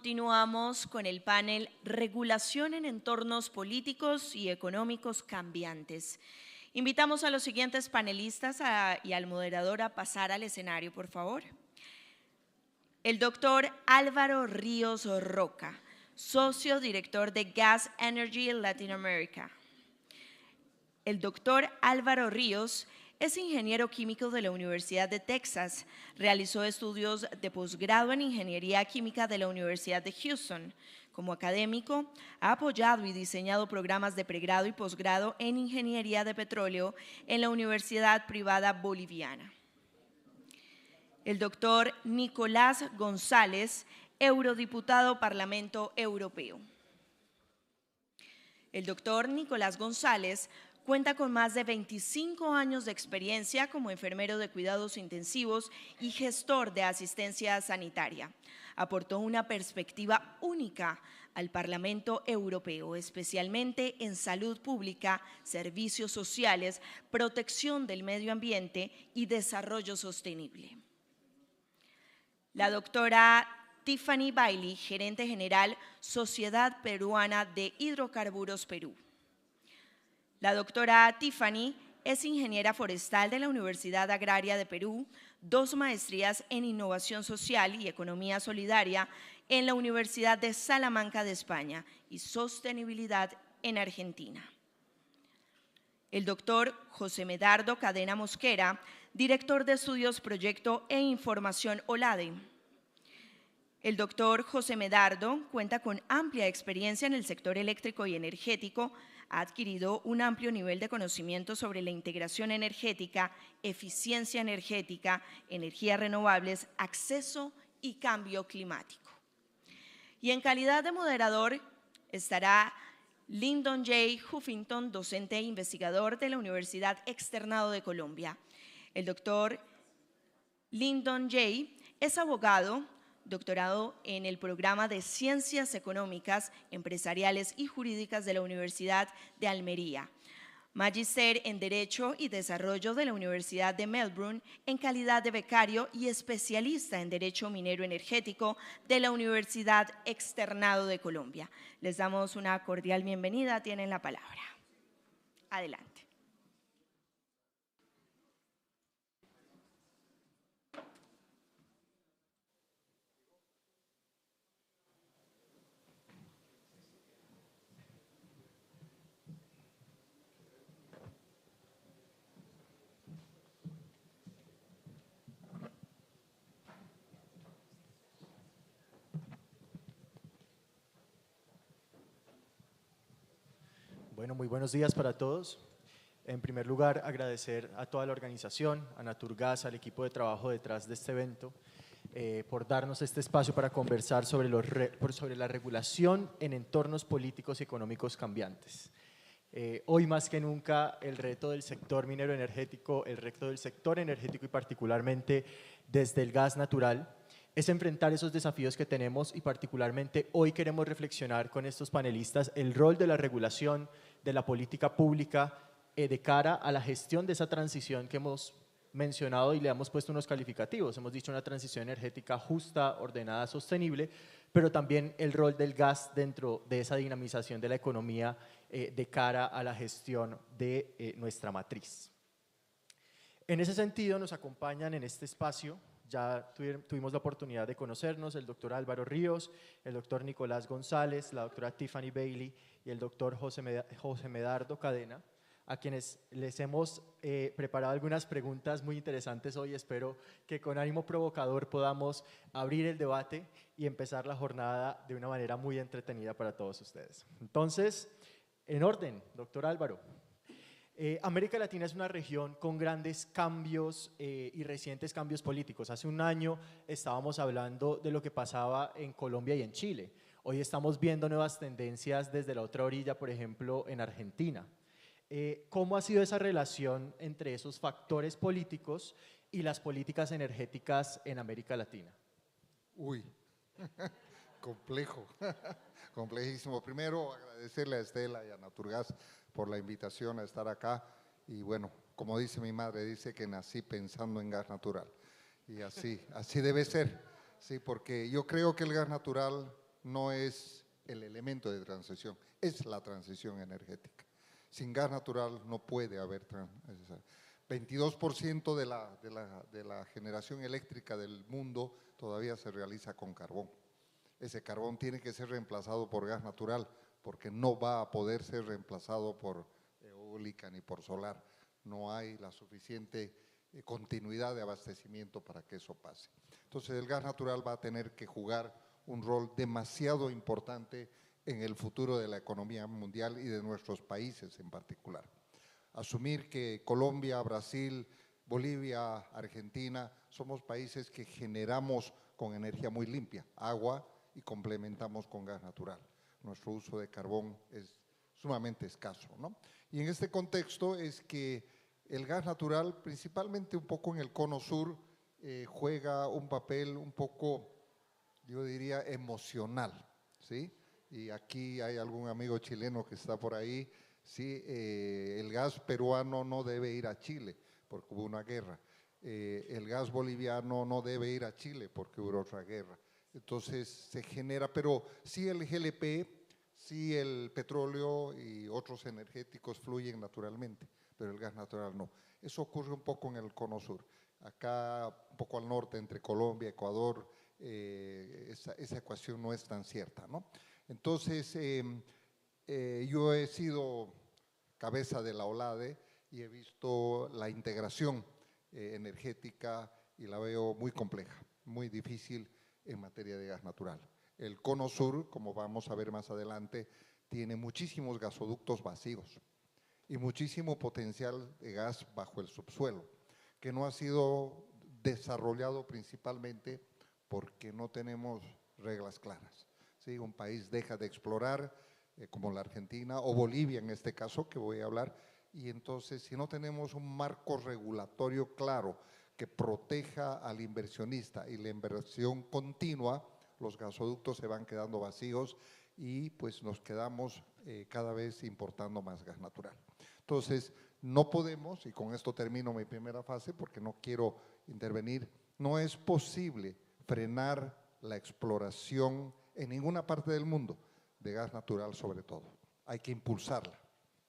Continuamos con el panel Regulación en entornos políticos y económicos cambiantes. Invitamos a los siguientes panelistas y al moderador a pasar al escenario, por favor. El doctor Álvaro Ríos Roca, socio director de Gas Energy Latin America. El doctor Álvaro Ríos es ingeniero químico de la Universidad de Texas. Realizó estudios de posgrado en Ingeniería Química de la Universidad de Houston. Como académico, ha apoyado y diseñado programas de pregrado y posgrado en Ingeniería de Petróleo en la Universidad Privada Boliviana. El doctor Nicolás González, eurodiputado Parlamento Europeo. El doctor Nicolás González cuenta con más de 25 años de experiencia como enfermero de cuidados intensivos y gestor de asistencia sanitaria. Aportó una perspectiva única al Parlamento Europeo, especialmente en salud pública, servicios sociales, protección del medio ambiente y desarrollo sostenible. La doctora Tiffany Bailey, gerente general, Sociedad Peruana de Hidrocarburos Perú. La doctora Tiffany es ingeniera forestal de la Universidad Agraria de Perú, 2 maestrías en Innovación Social y Economía Solidaria en la Universidad de Salamanca de España y Sostenibilidad en Argentina. El doctor José Medardo Cadena Mosquera, director de Estudios, Proyecto e Información OLADE. El doctor José Medardo cuenta con amplia experiencia en el sector eléctrico y energético. Ha adquirido un amplio nivel de conocimiento sobre la integración energética, eficiencia energética, energías renovables, acceso y cambio climático. Y en calidad de moderador estará Lyndon J. Huffington, docente e investigador de la Universidad Externado de Colombia. El doctor Lyndon J. es abogado, doctorado en el programa de Ciencias Económicas, Empresariales y Jurídicas de la Universidad de Almería, magíster en Derecho y Desarrollo de la Universidad de Melbourne en calidad de becario y especialista en Derecho Minero Energético de la Universidad Externado de Colombia. Les damos una cordial bienvenida, tienen la palabra. Adelante. Bueno, muy buenos días para todos. En primer lugar, agradecer a toda la organización, a Naturgas, al equipo de trabajo detrás de este evento, por darnos este espacio para conversar sobre la regulación en entornos políticos y económicos cambiantes. Hoy más que nunca el reto del sector minero energético, el reto del sector energético y particularmente desde el gas natural, es enfrentar esos desafíos que tenemos y particularmente hoy queremos reflexionar con estos panelistas el rol de la regulación, de la política pública de cara a la gestión de esa transición que hemos mencionado y le hemos puesto unos calificativos. Hemos dicho una transición energética justa, ordenada, sostenible, pero también el rol del gas dentro de esa dinamización de la economía de cara a la gestión de nuestra matriz. En ese sentido nos acompañan en este espacio. Ya tuvimos la oportunidad de conocernos el doctor Álvaro Ríos, el doctor Nicolás González, la doctora Tiffany Bailey y el doctor José Medardo Cadena, a quienes les hemos preparado algunas preguntas muy interesantes hoy. Espero que con ánimo provocador podamos abrir el debate y empezar la jornada de una manera muy entretenida para todos ustedes. Entonces, en orden, doctor Álvaro. América Latina es una región con grandes cambios y recientes cambios políticos. Hace un año estábamos hablando de lo que pasaba en Colombia y en Chile. Hoy estamos viendo nuevas tendencias desde la otra orilla, por ejemplo, en Argentina. ¿Cómo ha sido esa relación entre esos factores políticos y las políticas energéticas en América Latina? Uy, complejo, complejísimo. Primero, agradecerle a Estela y a Naturgas por la invitación a estar acá. Y bueno, como dice mi madre, dice que nací pensando en gas natural. Y así debe ser, sí, porque yo creo que el gas natural no es el elemento de transición, es la transición energética. Sin gas natural no puede haber 22% de la generación eléctrica del mundo todavía se realiza con carbón. Ese carbón tiene que ser reemplazado por gas natural, porque no va a poder ser reemplazado por eólica ni por solar. No hay la suficiente continuidad de abastecimiento para que eso pase. Entonces el gas natural va a tener que jugar un rol demasiado importante en el futuro de la economía mundial y de nuestros países en particular. Asumir que Colombia, Brasil, Bolivia, Argentina, somos países que generamos con energía muy limpia, agua, y complementamos con gas natural. Nuestro uso de carbón es sumamente escaso, ¿no? Y en este contexto es que el gas natural, principalmente un poco en el cono sur, juega un papel un poco, yo diría, emocional, ¿sí? Y aquí hay algún amigo chileno que está por ahí, ¿sí? El gas peruano no debe ir a Chile porque hubo una guerra. El gas boliviano no debe ir a Chile porque hubo otra guerra. Entonces se genera, pero sí el GLP, sí el petróleo y otros energéticos fluyen naturalmente, pero el gas natural no. Eso ocurre un poco en el cono sur. Acá, un poco al norte, entre Colombia, Ecuador, esa ecuación no es tan cierta, ¿no? Entonces, yo he sido cabeza de la OLADE y he visto la integración energética y la veo muy compleja, muy difícil en materia de gas natural. El cono sur, como vamos a ver más adelante, tiene muchísimos gasoductos vacíos y muchísimo potencial de gas bajo el subsuelo, que no ha sido desarrollado principalmente porque no tenemos reglas claras. ¿Sí? Un país deja de explorar, como la Argentina o Bolivia en este caso, que voy a hablar, y entonces si no tenemos un marco regulatorio claro que proteja al inversionista y la inversión continua, los gasoductos se van quedando vacíos y pues nos quedamos cada vez importando más gas natural. Entonces, no podemos, y con esto termino mi primera fase porque no quiero intervenir, no es posible frenar la exploración en ninguna parte del mundo, de gas natural sobre todo. Hay que impulsarla,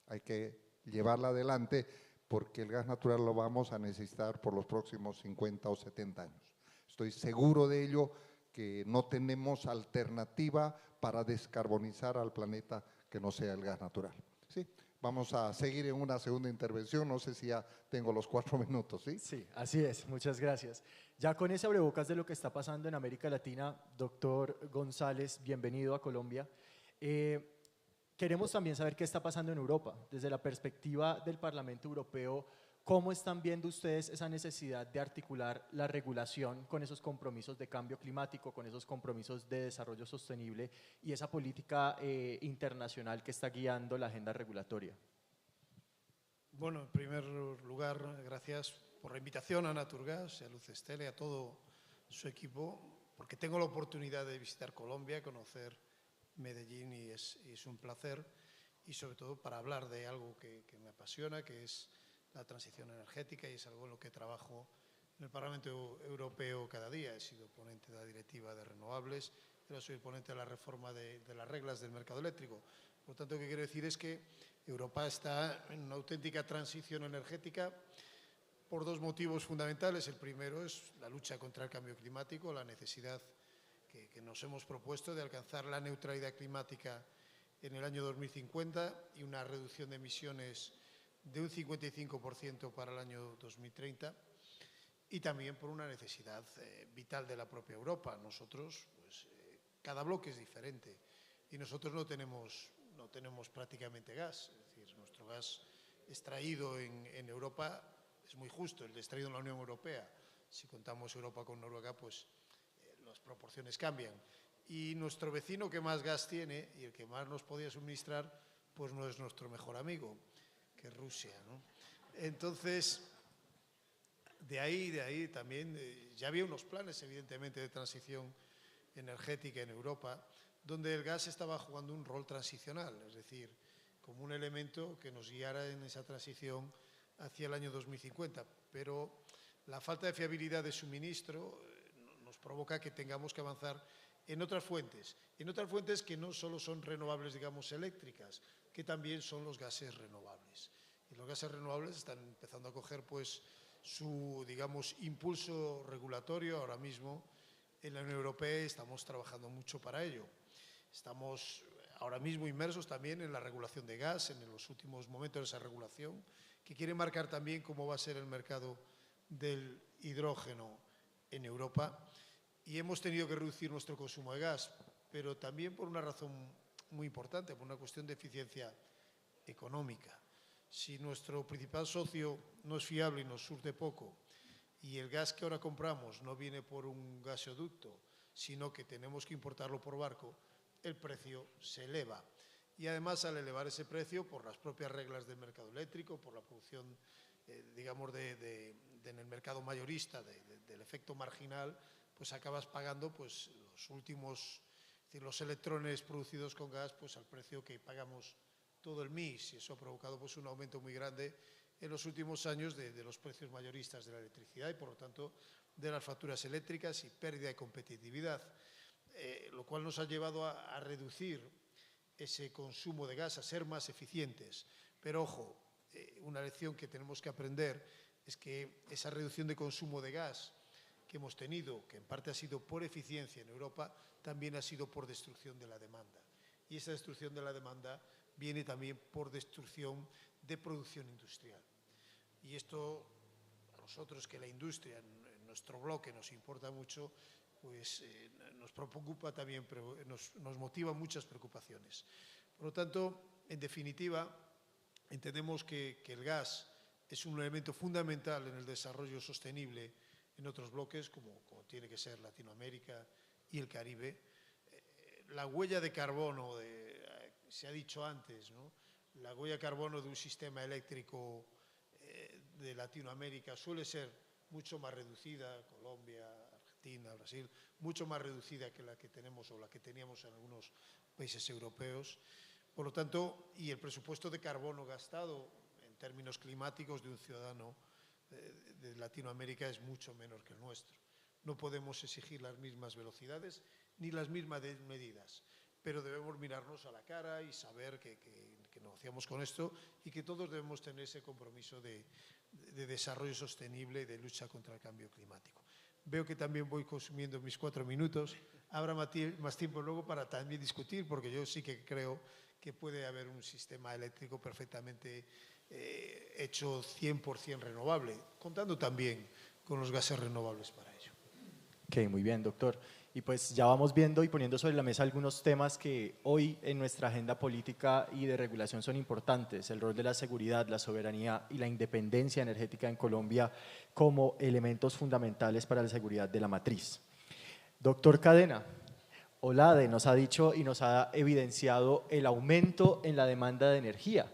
hay que llevarla adelante porque el gas natural lo vamos a necesitar por los próximos 50 o 70 años. Estoy seguro de ello, que no tenemos alternativa para descarbonizar al planeta que no sea el gas natural. ¿Sí? Vamos a seguir en una segunda intervención, no sé si ya tengo los 4 minutos, ¿sí? Sí, así es, muchas gracias. Ya con ese abrebocas de lo que está pasando en América Latina, doctor González, bienvenido a Colombia. Queremos también saber qué está pasando en Europa, desde la perspectiva del Parlamento Europeo. ¿Cómo están viendo ustedes esa necesidad de articular la regulación con esos compromisos de cambio climático, con esos compromisos de desarrollo sostenible y esa política internacional que está guiando la agenda regulatoria? Bueno, en primer lugar, gracias por la invitación a Naturgas, a Luz Estela y a todo su equipo, porque tengo la oportunidad de visitar Colombia, conocer Medellín y es un placer, y sobre todo para hablar de algo que me apasiona, que es la transición energética, y es algo en lo que trabajo en el Parlamento Europeo cada día. He sido ponente de la directiva de renovables, pero soy ponente de la reforma de las reglas del mercado eléctrico. Por lo tanto, lo que quiero decir es que Europa está en una auténtica transición energética por 2 motivos fundamentales. El primero es la lucha contra el cambio climático, la necesidad que nos hemos propuesto de alcanzar la neutralidad climática en el año 2050 y una reducción de emisiones de un 55% para el año 2030, y también por una necesidad vital de la propia Europa. Nosotros, pues, cada bloque es diferente y nosotros no tenemos prácticamente gas, es decir, nuestro gas extraído en Europa es muy justo, el extraído en la Unión Europea. Si contamos Europa con Noruega, pues las proporciones cambian. Y nuestro vecino que más gas tiene y el que más nos podía suministrar, pues no es nuestro mejor amigo, que es Rusia, ¿no? Entonces, de ahí también ya había unos planes, evidentemente, de transición energética en Europa, donde el gas estaba jugando un rol transicional, es decir, como un elemento que nos guiara en esa transición hacia el año 2050. Pero la falta de fiabilidad de suministro nos provoca que tengamos que avanzar en otras fuentes que no solo son renovables, digamos, eléctricas, que también son los gases renovables. Y los gases renovables están empezando a coger pues su, digamos, impulso regulatorio ahora mismo en la Unión Europea. Estamos trabajando mucho para ello. Estamos ahora mismo inmersos también en la regulación de gas, en los últimos momentos de esa regulación, que quiere marcar también cómo va a ser el mercado del hidrógeno en Europa. Y hemos tenido que reducir nuestro consumo de gas, pero también por una razón muy importante, por una cuestión de eficiencia económica. Si nuestro principal socio no es fiable y nos surte poco, y el gas que ahora compramos no viene por un gasoducto, sino que tenemos que importarlo por barco, el precio se eleva. Y además, al elevar ese precio, por las propias reglas del mercado eléctrico, por la producción, digamos, en el mercado mayorista del efecto marginal, pues acabas pagando pues, los últimos, es decir, los electrones producidos con gas pues, al precio que pagamos todo el mix, y eso ha provocado pues, un aumento muy grande en los últimos años de los precios mayoristas de la electricidad y, por lo tanto, de las facturas eléctricas y pérdida de competitividad, lo cual nos ha llevado a reducir ese consumo de gas, a ser más eficientes. Pero, ojo, una lección que tenemos que aprender es que esa reducción de consumo de gas que hemos tenido, que en parte ha sido por eficiencia en Europa, también ha sido por destrucción de la demanda. Y esa destrucción de la demanda viene también por destrucción de producción industrial. Y esto, a nosotros que la industria en nuestro bloque nos importa mucho, pues nos preocupa también, pero nos motiva muchas preocupaciones. Por lo tanto, en definitiva, entendemos que el gas es un elemento fundamental en el desarrollo sostenible en otros bloques, como tiene que ser Latinoamérica y el Caribe. La huella de carbono, se ha dicho antes, ¿no? La huella de carbono de un sistema eléctrico de Latinoamérica suele ser mucho más reducida, Colombia, Argentina, Brasil, mucho más reducida que la que tenemos o la que teníamos en algunos países europeos. Por lo tanto, y el presupuesto de carbono gastado en términos climáticos de un ciudadano de Latinoamérica es mucho menor que el nuestro. No podemos exigir las mismas velocidades ni las mismas medidas, pero debemos mirarnos a la cara y saber que negociamos con esto y que todos debemos tener ese compromiso de desarrollo sostenible y de lucha contra el cambio climático. Veo que también voy consumiendo mis 4 minutos. Habrá más tiempo luego para también discutir, porque yo sí que creo que puede haber un sistema eléctrico perfectamente hecho 100% renovable, contando también con los gases renovables para ello. Ok, muy bien, doctor. Y pues ya vamos viendo y poniendo sobre la mesa algunos temas que hoy en nuestra agenda política y de regulación son importantes: el rol de la seguridad, la soberanía y la independencia energética en Colombia como elementos fundamentales para la seguridad de la matriz. Doctor Cadena, OLADE nos ha dicho y nos ha evidenciado el aumento en la demanda de energía.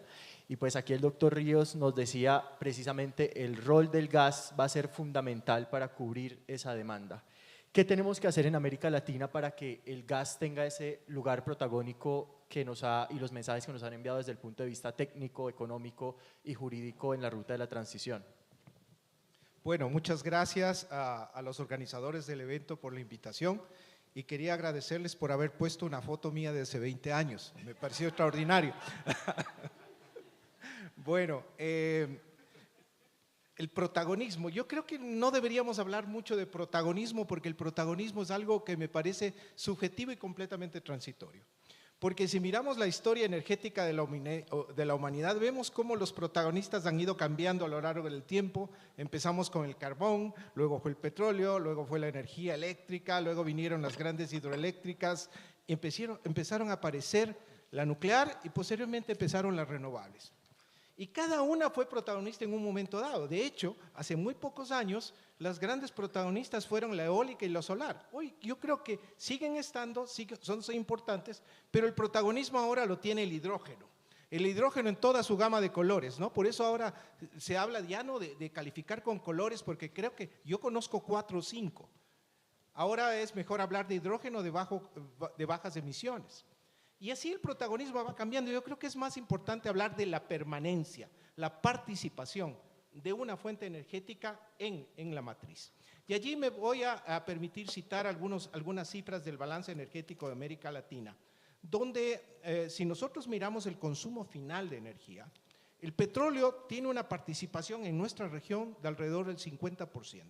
Y pues aquí el doctor Ríos nos decía precisamente el rol del gas va a ser fundamental para cubrir esa demanda. ¿Qué tenemos que hacer en América Latina para que el gas tenga ese lugar protagónico que y los mensajes que nos han enviado desde el punto de vista técnico, económico y jurídico en la ruta de la transición? Bueno, muchas gracias a los organizadores del evento por la invitación y quería agradecerles por haber puesto una foto mía de hace 20 años. Me pareció extraordinario. Bueno, el protagonismo. Yo creo que no deberíamos hablar mucho de protagonismo porque el protagonismo es algo que me parece subjetivo y completamente transitorio. Porque si miramos la historia energética de la humanidad, vemos cómo los protagonistas han ido cambiando a lo largo del tiempo. Empezamos con el carbón, luego fue el petróleo, luego fue la energía eléctrica, luego vinieron las grandes hidroeléctricas, empezaron a aparecer la nuclear y posteriormente empezaron las renovables. Y cada una fue protagonista en un momento dado. De hecho, hace muy pocos años, las grandes protagonistas fueron la eólica y la solar. Hoy yo creo que siguen estando, son importantes, pero el protagonismo ahora lo tiene el hidrógeno. El hidrógeno en toda su gama de colores, ¿no? Por eso ahora se habla ya no de calificar con colores, porque creo que yo conozco 4 o 5. Ahora es mejor hablar de hidrógeno de bajas emisiones. Y así el protagonismo va cambiando. Yo creo que es más importante hablar de la permanencia, la participación de una fuente energética en la matriz. Y allí me voy a permitir citar algunas cifras del balance energético de América Latina, donde si nosotros miramos el consumo final de energía, el petróleo tiene una participación en nuestra región de alrededor del 50%,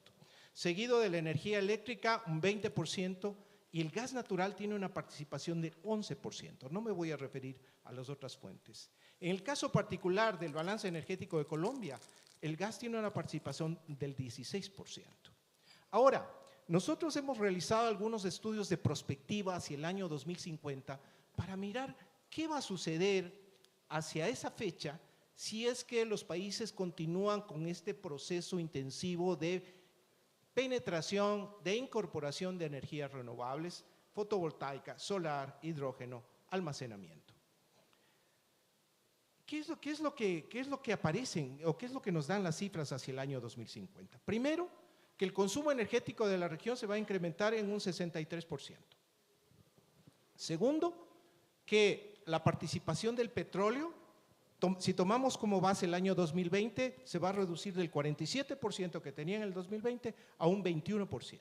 seguido de la energía eléctrica un 20%, y el gas natural tiene una participación del 11%. No me voy a referir a las otras fuentes. En el caso particular del balance energético de Colombia, el gas tiene una participación del 16%. Ahora, nosotros hemos realizado algunos estudios de prospectiva hacia el año 2050 para mirar qué va a suceder hacia esa fecha si es que los países continúan con este proceso intensivo de penetración, de incorporación de energías renovables, fotovoltaica, solar, hidrógeno, almacenamiento. ¿Qué es lo que aparecen o qué es lo que nos dan las cifras hacia el año 2050? Primero, que el consumo energético de la región se va a incrementar en un 63%. Segundo, que la participación del petróleo, si tomamos como base el año 2020, se va a reducir del 47% que tenía en el 2020 a un 21%.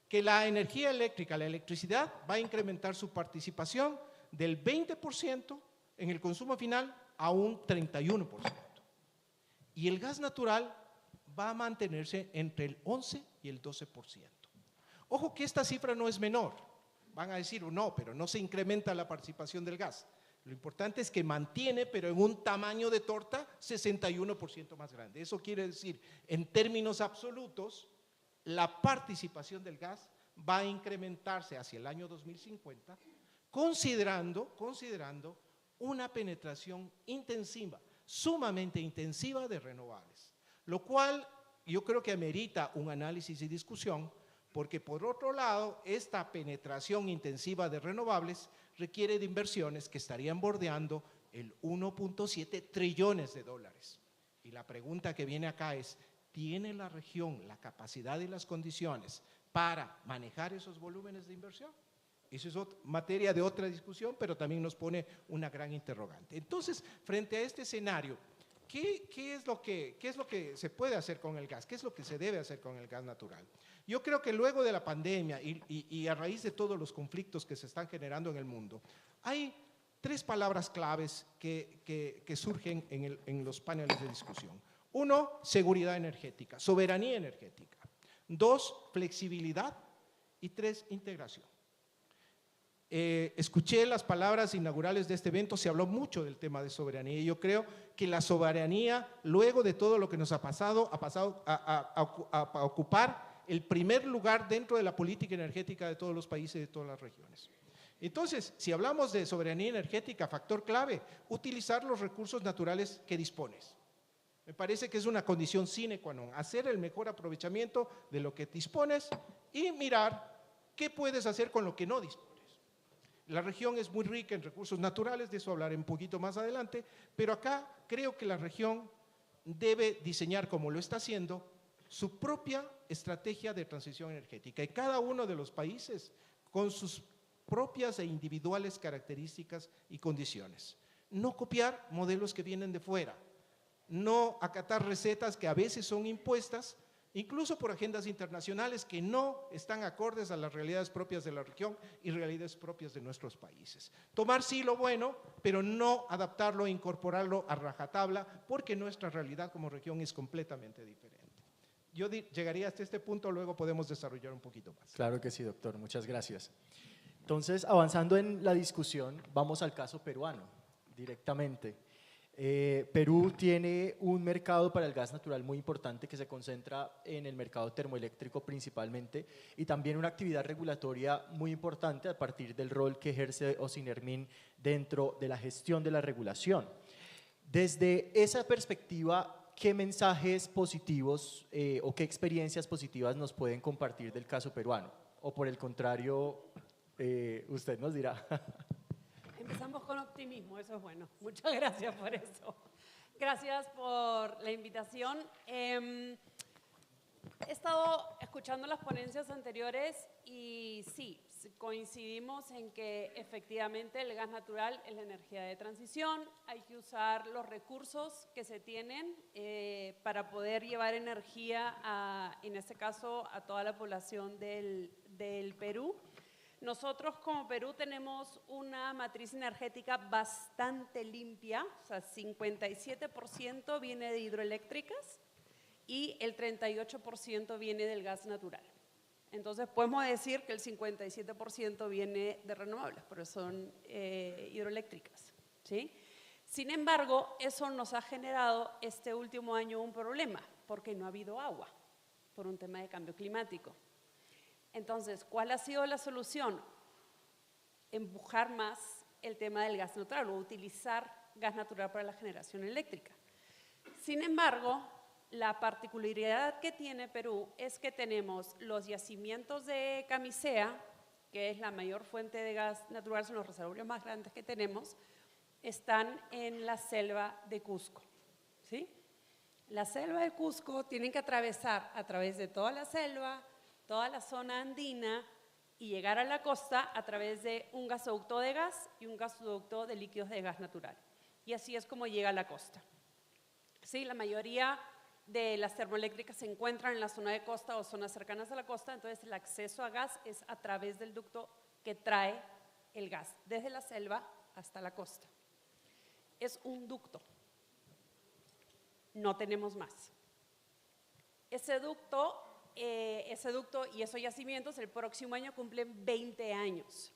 Que la energía eléctrica, la electricidad, va a incrementar su participación del 20% en el consumo final a un 31%. Y el gas natural va a mantenerse entre el 11 y el 12%. Ojo que esta cifra no es menor. Van a decir, no, pero no se incrementa la participación del gas. Lo importante es que mantiene, pero en un tamaño de torta 61% más grande. Eso quiere decir, en términos absolutos, la participación del gas va a incrementarse hacia el año 2050, considerando una penetración intensiva, sumamente intensiva de renovables. Lo cual yo creo que amerita un análisis y discusión, porque por otro lado, esta penetración intensiva de renovables requiere de inversiones que estarían bordeando el 1.7 trillones de dólares. Y la pregunta que viene acá es, ¿tiene la región la capacidad y las condiciones para manejar esos volúmenes de inversión? Eso es materia de otra discusión, pero también nos pone una gran interrogante. Entonces, frente a este escenario, ¿qué es lo que se puede hacer con el gas? ¿Qué es lo que se debe hacer con el gas natural? Yo creo que luego de la pandemia y a raíz de todos los conflictos que se están generando en el mundo, hay tres palabras claves que surgen en los paneles de discusión. Uno, seguridad energética, soberanía energética. Dos, flexibilidad. Y tres, integración. Escuché las palabras inaugurales de este evento, se habló mucho del tema de soberanía y yo creo que la soberanía, luego de todo lo que nos ha pasado a ocupar el primer lugar dentro de la política energética de todos los países y de todas las regiones. Entonces, si hablamos de soberanía energética, factor clave, utilizar los recursos naturales que dispones. Me parece que es una condición sine qua non, hacer el mejor aprovechamiento de lo que dispones y mirar qué puedes hacer con lo que no dispones. La región es muy rica en recursos naturales, de eso hablaré un poquito más adelante, pero acá creo que la región debe diseñar, como lo está haciendo, su propia estrategia de transición energética y cada uno de los países con sus propias e individuales características y condiciones. No copiar modelos que vienen de fuera, no acatar recetas que a veces son impuestas, incluso por agendas internacionales que no están acordes a las realidades propias de la región y realidades propias de nuestros países. Tomar sí lo bueno, pero no adaptarlo e incorporarlo a rajatabla, porque nuestra realidad como región es completamente diferente. Yo llegaría hasta este punto, luego podemos desarrollar un poquito más. Claro que sí, doctor, muchas gracias. Entonces, avanzando en la discusión, vamos al caso peruano, directamente. Perú tiene un mercado para el gas natural muy importante que se concentra en el mercado termoeléctrico principalmente y también una actividad regulatoria muy importante a partir del rol que ejerce Osinermin dentro de la gestión de la regulación. Desde esa perspectiva, ¿qué mensajes positivos o qué experiencias positivas nos pueden compartir del caso peruano? O por el contrario, usted nos dirá. Empezamos con optimismo, eso es bueno. Muchas gracias por eso. Gracias por la invitación. He estado escuchando las ponencias anteriores y sí, coincidimos en que efectivamente el gas natural es la energía de transición, hay que usar los recursos que se tienen para poder llevar energía, en este caso, a toda la población del Perú. Nosotros como Perú tenemos una matriz energética bastante limpia, o sea, 57% viene de hidroeléctricas y el 38% viene del gas natural. Entonces podemos decir que el 57% viene de renovables, pero son hidroeléctricas, ¿sí? Sin embargo, eso nos ha generado este último año un problema, porque no ha habido agua, por un tema de cambio climático. Entonces, ¿cuál ha sido la solución? Empujar más el tema del gas natural o utilizar gas natural para la generación eléctrica. Sin embargo, la particularidad que tiene Perú es que tenemos los yacimientos de Camisea, que es la mayor fuente de gas natural, son los reservorios más grandes que tenemos, están en la selva de Cusco, ¿sí? La selva de Cusco tienen que atravesar a través de toda la selva, toda la zona andina y llegar a la costa a través de un gasoducto de gas y un gasoducto de líquidos de gas natural. Y así es como llega a la costa. Sí, la mayoría de las termoeléctricas se encuentran en la zona de costa o zonas cercanas a la costa, entonces el acceso a gas es a través del ducto que trae el gas, desde la selva hasta la costa. Es un ducto, no tenemos más. Ese ducto y esos yacimientos el próximo año cumplen 20 años,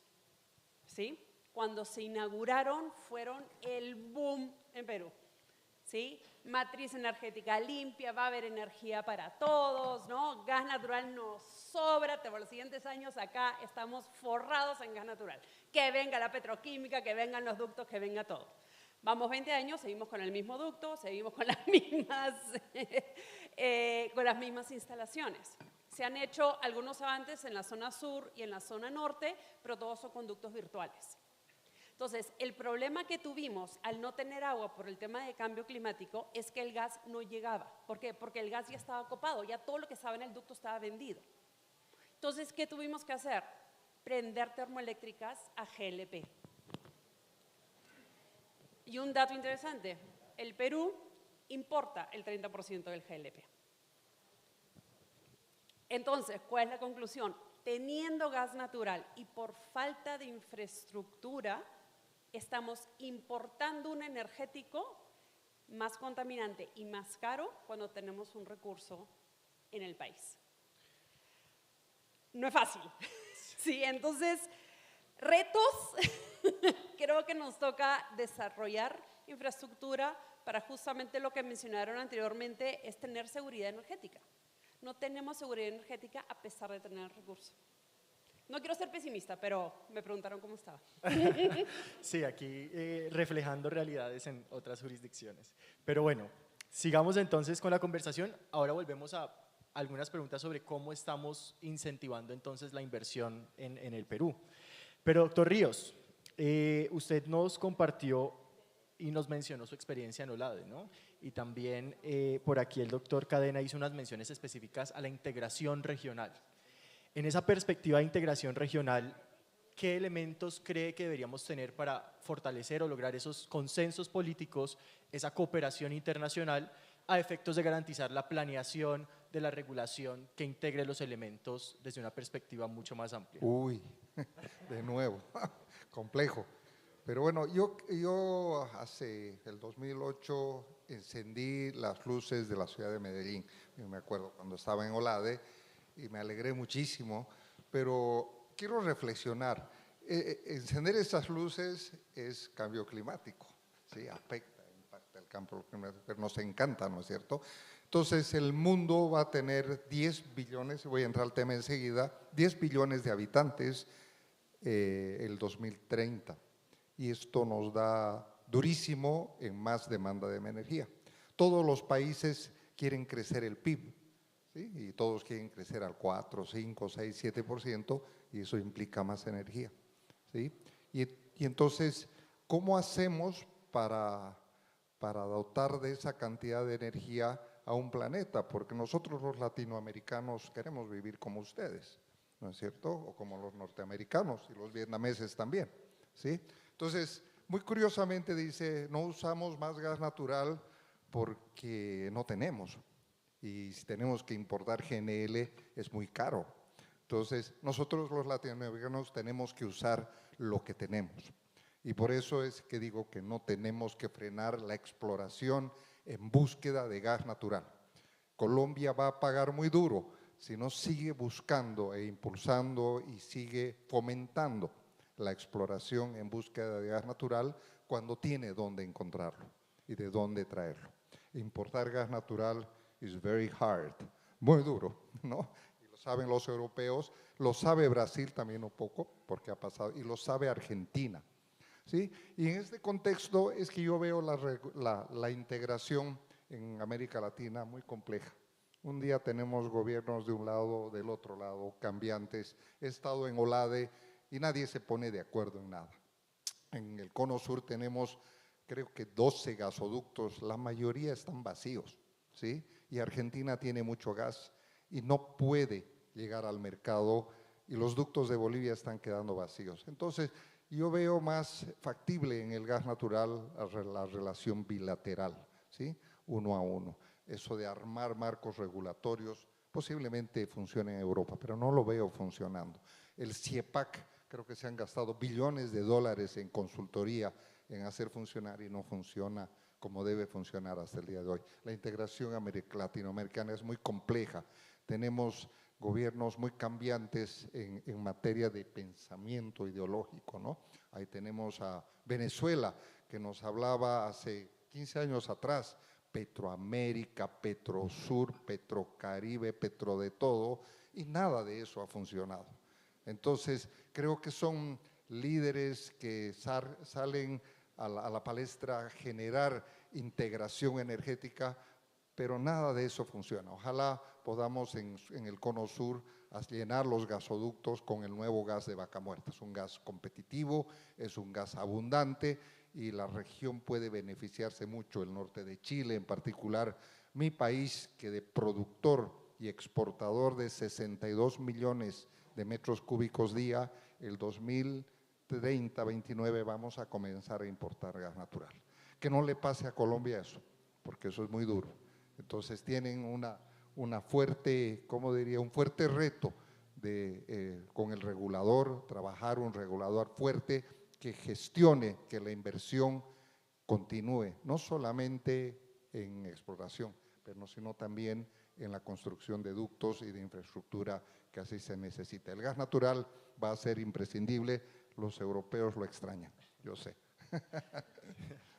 ¿sí? Cuando se inauguraron fueron el boom en Perú, ¿sí? Matriz energética limpia, va a haber energía para todos, ¿no? Gas natural nos sobra, por los siguientes años acá estamos forrados en gas natural. Que venga la petroquímica, que vengan los ductos, que venga todo. Vamos 20 años, seguimos con el mismo ducto, seguimos con las mismas instalaciones. Se han hecho algunos avances en la zona sur y en la zona norte, pero todos son conductos virtuales. Entonces, el problema que tuvimos al no tener agua por el tema de cambio climático es que el gas no llegaba. ¿Por qué? Porque el gas ya estaba copado, ya todo lo que estaba en el ducto estaba vendido. Entonces, ¿qué tuvimos que hacer? Prender termoeléctricas a GLP. Y un dato interesante, el Perú importa el 30% del GLP. Entonces, ¿cuál es la conclusión? Teniendo gas natural y por falta de infraestructura, estamos importando un energético más contaminante y más caro cuando tenemos un recurso en el país. No es fácil. Sí, entonces, retos, creo que nos toca desarrollar infraestructura para justamente lo que mencionaron anteriormente, es tener seguridad energética. No tenemos seguridad energética a pesar de tener el recurso. No quiero ser pesimista, pero me preguntaron cómo estaba. Sí, aquí reflejando realidades en otras jurisdicciones. Pero bueno, sigamos entonces con la conversación. Ahora volvemos a algunas preguntas sobre cómo estamos incentivando entonces la inversión en el Perú. Pero doctor Ríos, usted nos compartió y nos mencionó su experiencia en OLADE, ¿no? Y también por aquí el doctor Cadena hizo unas menciones específicas a la integración regional. En esa perspectiva de integración regional, ¿qué elementos cree que deberíamos tener para fortalecer o lograr esos consensos políticos, esa cooperación internacional, a efectos de garantizar la planeación de la regulación que integre los elementos desde una perspectiva mucho más amplia? Uy, de nuevo, complejo. Pero bueno, yo hace el 2008 encendí las luces de la ciudad de Medellín. Yo me acuerdo cuando estaba en OLADE y me alegré muchísimo, pero quiero reflexionar. Encender esas luces es cambio climático, ¿sí? Impacta el cambio climático, pero nos encanta, ¿no es cierto? Entonces el mundo va a tener 10 billones, y voy a entrar al tema enseguida, 10 billones de habitantes el 2030. Y esto nos da durísimo en más demanda de energía. Todos los países quieren crecer el PIB, ¿sí? Y todos quieren crecer al 4, 5, 6, 7%, y eso implica más energía, ¿sí? Y entonces, ¿cómo hacemos para dotar de esa cantidad de energía a un planeta? Porque nosotros los latinoamericanos queremos vivir como ustedes, ¿no es cierto? O como los norteamericanos y los vietnameses también, ¿sí? Entonces, muy curiosamente dice, no usamos más gas natural porque no tenemos. Y si tenemos que importar GNL es muy caro. Entonces, nosotros los latinoamericanos tenemos que usar lo que tenemos. Y por eso es que digo que no tenemos que frenar la exploración en búsqueda de gas natural. Colombia va a pagar muy duro si no sigue buscando e impulsando y sigue fomentando la exploración en búsqueda de gas natural cuando tiene dónde encontrarlo y de dónde traerlo. Importar gas natural is very hard, muy duro, ¿no? Y lo saben los europeos, lo sabe Brasil también un poco, porque ha pasado, y lo sabe Argentina, ¿sí? Y en este contexto es que yo veo la integración en América Latina muy compleja. Un día tenemos gobiernos de un lado, del otro lado, cambiantes. He estado en OLADE y nadie se pone de acuerdo en nada. En el Cono Sur tenemos, creo que 12 gasoductos, la mayoría están vacíos, ¿sí? Y Argentina tiene mucho gas y no puede llegar al mercado y los ductos de Bolivia están quedando vacíos. Entonces, yo veo más factible en el gas natural la relación bilateral, ¿sí? Uno a uno. Eso de armar marcos regulatorios posiblemente funcione en Europa, pero no lo veo funcionando. El CIEPAC, creo que se han gastado billones de dólares en consultoría, en hacer funcionar y no funciona como debe funcionar hasta el día de hoy. La integración latinoamericana es muy compleja. Tenemos gobiernos muy cambiantes en materia de pensamiento ideológico, ¿no? Ahí tenemos a Venezuela, que nos hablaba hace 15 años atrás, Petroamérica, Petrosur, Petrocaribe, Petro de todo, y nada de eso ha funcionado. Entonces, creo que son líderes que salen a la palestra a generar integración energética, pero nada de eso funciona. Ojalá podamos en el Cono Sur llenar los gasoductos con el nuevo gas de Vaca Muerta. Es un gas competitivo, es un gas abundante y la región puede beneficiarse mucho, el norte de Chile en particular. Mi país, que de productor y exportador de 62 millones de metros cúbicos día, el 2030-29 vamos a comenzar a importar gas natural. Que no le pase a Colombia eso, porque eso es muy duro. Entonces tienen una fuerte, ¿cómo diría? Un fuerte reto con el regulador, trabajar un regulador fuerte que gestione que la inversión continúe, no solamente en exploración, pero sino también en la construcción de ductos y de infraestructura que así se necesita. El gas natural va a ser imprescindible, los europeos lo extrañan, yo sé.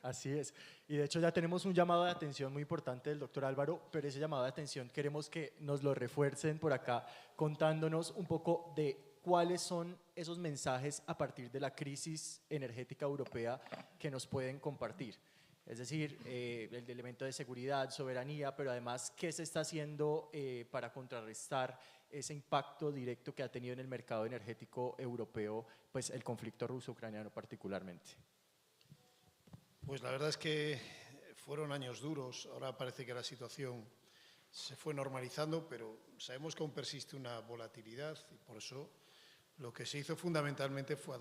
Así es. Y de hecho ya tenemos un llamado de atención muy importante del doctor Álvaro, pero ese llamado de atención queremos que nos lo refuercen por acá contándonos un poco de cuáles son esos mensajes a partir de la crisis energética europea que nos pueden compartir. Es decir, el elemento de seguridad, soberanía, pero además, ¿qué se está haciendo para contrarrestar ese impacto directo que ha tenido en el mercado energético europeo, pues el conflicto ruso-ucraniano particularmente? Pues la verdad es que fueron años duros. Ahora parece que la situación se fue normalizando, pero sabemos que aún persiste una volatilidad y por eso lo que se hizo fundamentalmente fue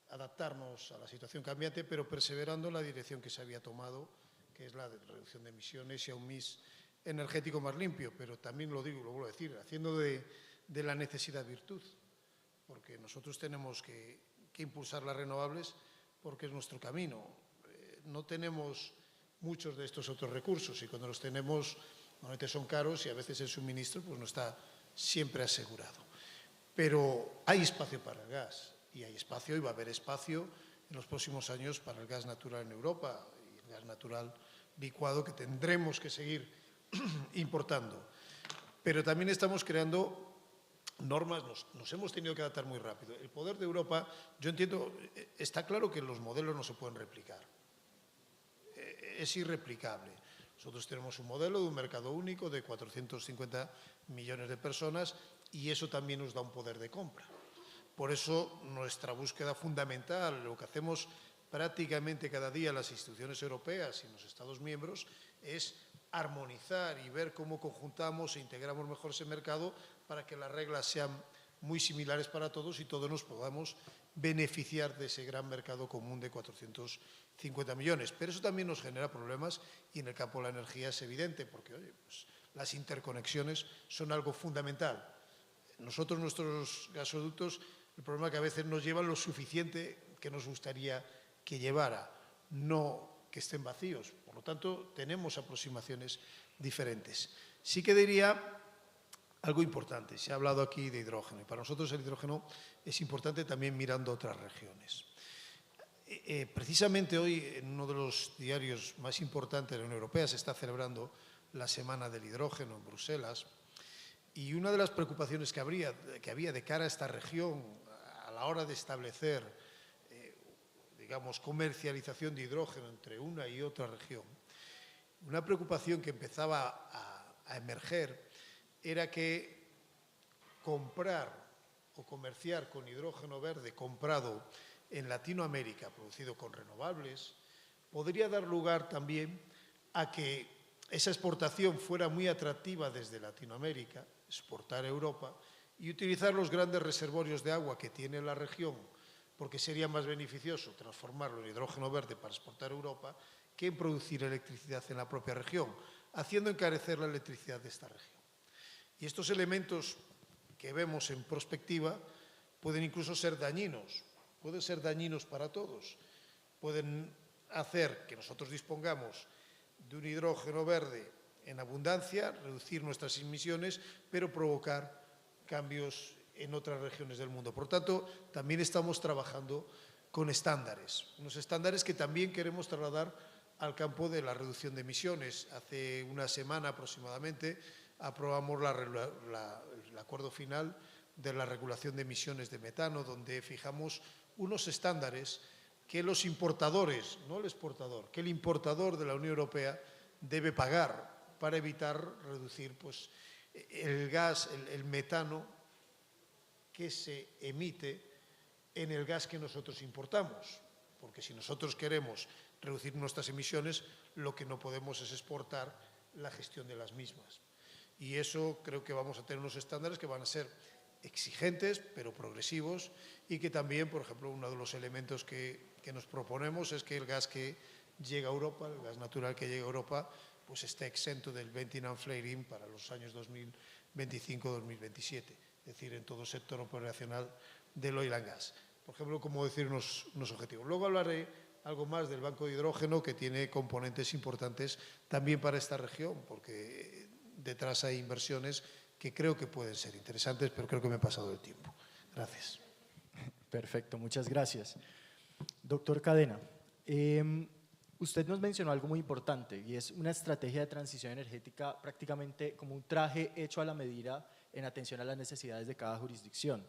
adaptarnos a la situación cambiante, pero perseverando en la dirección que se había tomado, que es la de reducción de emisiones y a un mix energético más limpio. Pero también lo digo y lo vuelvo a decir, haciendo de la necesidad virtud, porque nosotros tenemos que impulsar las renovables porque es nuestro camino. No tenemos muchos de estos otros recursos y cuando los tenemos normalmente son caros y a veces el suministro pues no está siempre asegurado. Pero hay espacio para el gas y hay espacio y va a haber espacio en los próximos años para el gas natural en Europa y el gas natural licuado que tendremos que seguir importando. Pero también estamos creando normas, nos hemos tenido que adaptar muy rápido. El poder de Europa, yo entiendo, está claro que los modelos no se pueden replicar. Es irreplicable. Nosotros tenemos un modelo de un mercado único de 450 millones de personas y eso también nos da un poder de compra. Por eso nuestra búsqueda fundamental, lo que hacemos prácticamente cada día las instituciones europeas y los Estados miembros, es armonizar y ver cómo conjuntamos e integramos mejor ese mercado para que las reglas sean muy similares para todos y todos nos podamos beneficiar de ese gran mercado común de 450 millones. Pero eso también nos genera problemas y en el campo de la energía es evidente, porque oye, pues, las interconexiones son algo fundamental. Nosotros, nuestros gasoductos, el problema es que a veces nos llevan lo suficiente que nos gustaría que llevara, no que estén vacíos. Por lo tanto, tenemos aproximaciones diferentes. Sí que diría algo importante. Se ha hablado aquí de hidrógeno y para nosotros el hidrógeno es importante también mirando otras regiones. Precisamente hoy, en uno de los diarios más importantes de la Unión Europea, se está celebrando la Semana del Hidrógeno en Bruselas y una de las preocupaciones que había de cara a esta región a la hora de establecer, digamos, comercialización de hidrógeno entre una y otra región, una preocupación que empezaba a emerger era que comprar o comerciar con hidrógeno verde comprado en Latinoamérica, producido con renovables, podría dar lugar también a que esa exportación fuera muy atractiva desde Latinoamérica, exportar a Europa y utilizar los grandes reservorios de agua que tiene la región, porque sería más beneficioso transformarlo en hidrógeno verde para exportar a Europa que en producir electricidad en la propia región, haciendo encarecer la electricidad de esta región. Y estos elementos que vemos en prospectiva pueden incluso ser dañinos, pueden ser dañinos para todos, pueden hacer que nosotros dispongamos de un hidrógeno verde en abundancia, reducir nuestras emisiones, pero provocar cambios en otras regiones del mundo. Por tanto, también estamos trabajando con estándares, unos estándares que también queremos trasladar al campo de la reducción de emisiones. Hace una semana aproximadamente aprobamos el acuerdo final de la regulación de emisiones de metano, donde fijamos unos estándares que los importadores, no el exportador, que el importador de la Unión Europea debe pagar para evitar reducir pues, el gas, el metano que se emite en el gas que nosotros importamos. Porque si nosotros queremos reducir nuestras emisiones, lo que no podemos es exportar la gestión de las mismas. Y eso creo que vamos a tener unos estándares que van a ser exigentes, pero progresivos, y que también, por ejemplo, uno de los elementos que nos proponemos es que el gas que llega a Europa, el gas natural que llega a Europa, pues esté exento del venting and flaring para los años 2025-2027, es decir, en todo sector operacional del oil and gas. Por ejemplo, como decir unos objetivos. Luego hablaré algo más del banco de hidrógeno, que tiene componentes importantes también para esta región, porque detrás hay inversiones que creo que pueden ser interesantes, pero creo que me he pasado el tiempo. Gracias. Perfecto, muchas gracias. Doctor Cadena, usted nos mencionó algo muy importante y es una estrategia de transición energética prácticamente como un traje hecho a la medida en atención a las necesidades de cada jurisdicción.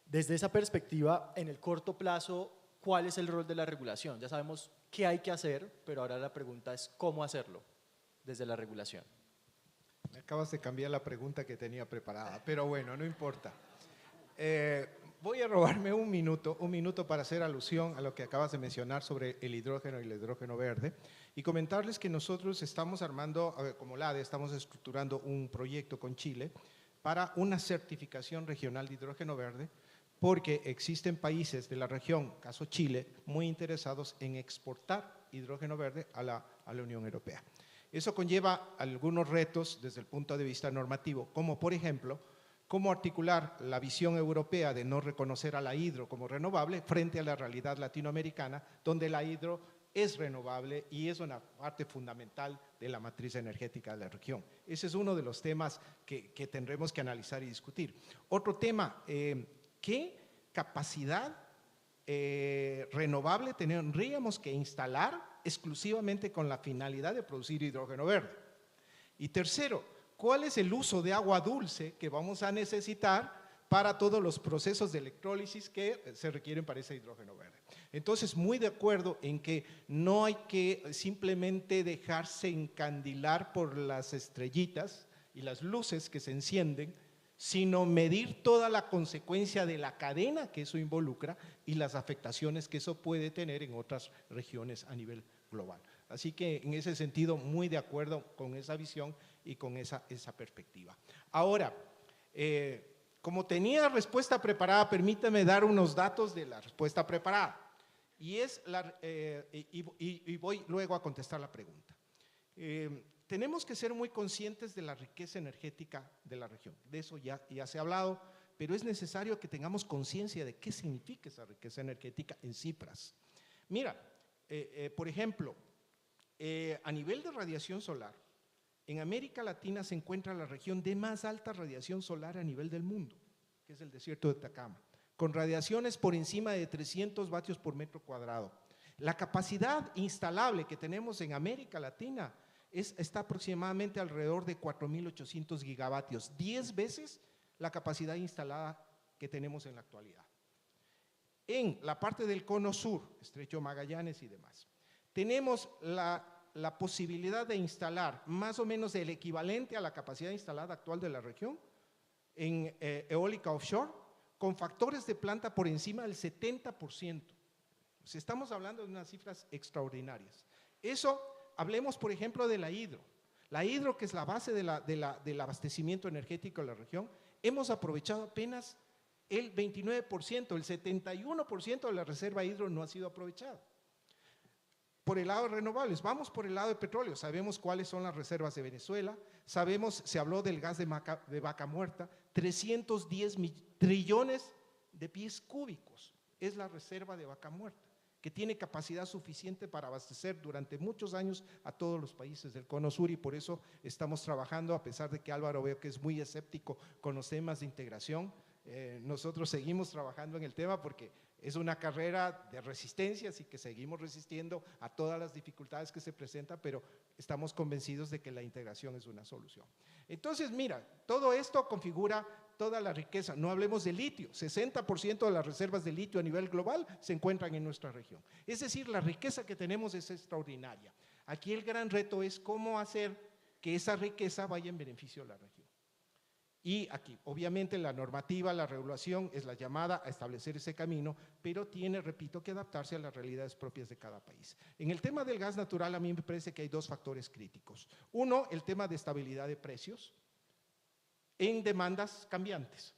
Desde esa perspectiva, en el corto plazo, ¿cuál es el rol de la regulación? Ya sabemos qué hay que hacer, pero ahora la pregunta es cómo hacerlo desde la regulación. Me acabas de cambiar la pregunta que tenía preparada, pero bueno, no importa. Voy a robarme un minuto para hacer alusión a lo que acabas de mencionar sobre el hidrógeno y el hidrógeno verde y comentarles que nosotros estamos armando, como LADE, estamos estructurando un proyecto con Chile para una certificación regional de hidrógeno verde, porque existen países de la región, caso Chile, muy interesados en exportar hidrógeno verde a la Unión Europea. Eso conlleva algunos retos desde el punto de vista normativo, como por ejemplo, cómo articular la visión europea de no reconocer a la hidro como renovable frente a la realidad latinoamericana, donde la hidro es renovable y es una parte fundamental de la matriz energética de la región. Ese es uno de los temas que tendremos que analizar y discutir. Otro tema, ¿qué capacidad renovable tendríamos que instalar exclusivamente con la finalidad de producir hidrógeno verde? Y tercero, ¿cuál es el uso de agua dulce que vamos a necesitar para todos los procesos de electrólisis que se requieren para ese hidrógeno verde? Entonces, muy de acuerdo en que no hay que simplemente dejarse encandilar por las estrellitas y las luces que se encienden, sino medir toda la consecuencia de la cadena que eso involucra y las afectaciones que eso puede tener en otras regiones a nivel global. Así que en ese sentido, muy de acuerdo con esa visión y con esa perspectiva. Ahora, Como tenía respuesta preparada, permítame dar unos datos de la respuesta preparada. Y voy luego a contestar la pregunta. Tenemos que ser muy conscientes de la riqueza energética de la región. De eso ya se ha hablado, pero es necesario que tengamos conciencia de qué significa esa riqueza energética en cifras. Mira, por ejemplo, a nivel de radiación solar, en América Latina se encuentra la región de más alta radiación solar a nivel del mundo, que es el desierto de Atacama, con radiaciones por encima de 300 vatios por metro cuadrado. La capacidad instalable que tenemos en América Latina está aproximadamente alrededor de 4.800 gigavatios, 10 veces la capacidad instalada que tenemos en la actualidad. En la parte del cono sur, Estrecho Magallanes y demás, tenemos la posibilidad de instalar más o menos el equivalente a la capacidad instalada actual de la región en eólica offshore, con factores de planta por encima del 70%. O sea, estamos hablando de unas cifras extraordinarias. Eso, hablemos por ejemplo de la hidro. La hidro, que es la base del abastecimiento energético de la región, hemos aprovechado apenas el 29%, el 71% de la reserva hidro no ha sido aprovechada. Por el lado de renovables, vamos por el lado de petróleo, sabemos cuáles son las reservas de Venezuela, sabemos, se habló del gas de vaca muerta, 310 trillones de pies cúbicos es la reserva de vaca muerta, que tiene capacidad suficiente para abastecer durante muchos años a todos los países del cono sur, y por eso estamos trabajando, a pesar de que Álvaro veo que es muy escéptico con los temas de integración. Nosotros seguimos trabajando en el tema porque es una carrera de resistencia, así que seguimos resistiendo a todas las dificultades que se presentan, pero estamos convencidos de que la integración es una solución. Entonces, mira, todo esto configura toda la riqueza. No hablemos de litio, 60% de las reservas de litio a nivel global se encuentran en nuestra región. Es decir, la riqueza que tenemos es extraordinaria. Aquí el gran reto es cómo hacer que esa riqueza vaya en beneficio de la región. Y aquí, obviamente, la normativa, la regulación es la llamada a establecer ese camino, pero tiene, repito, que adaptarse a las realidades propias de cada país. En el tema del gas natural, a mí me parece que hay dos factores críticos. Uno, el tema de estabilidad de precios en demandas cambiantes.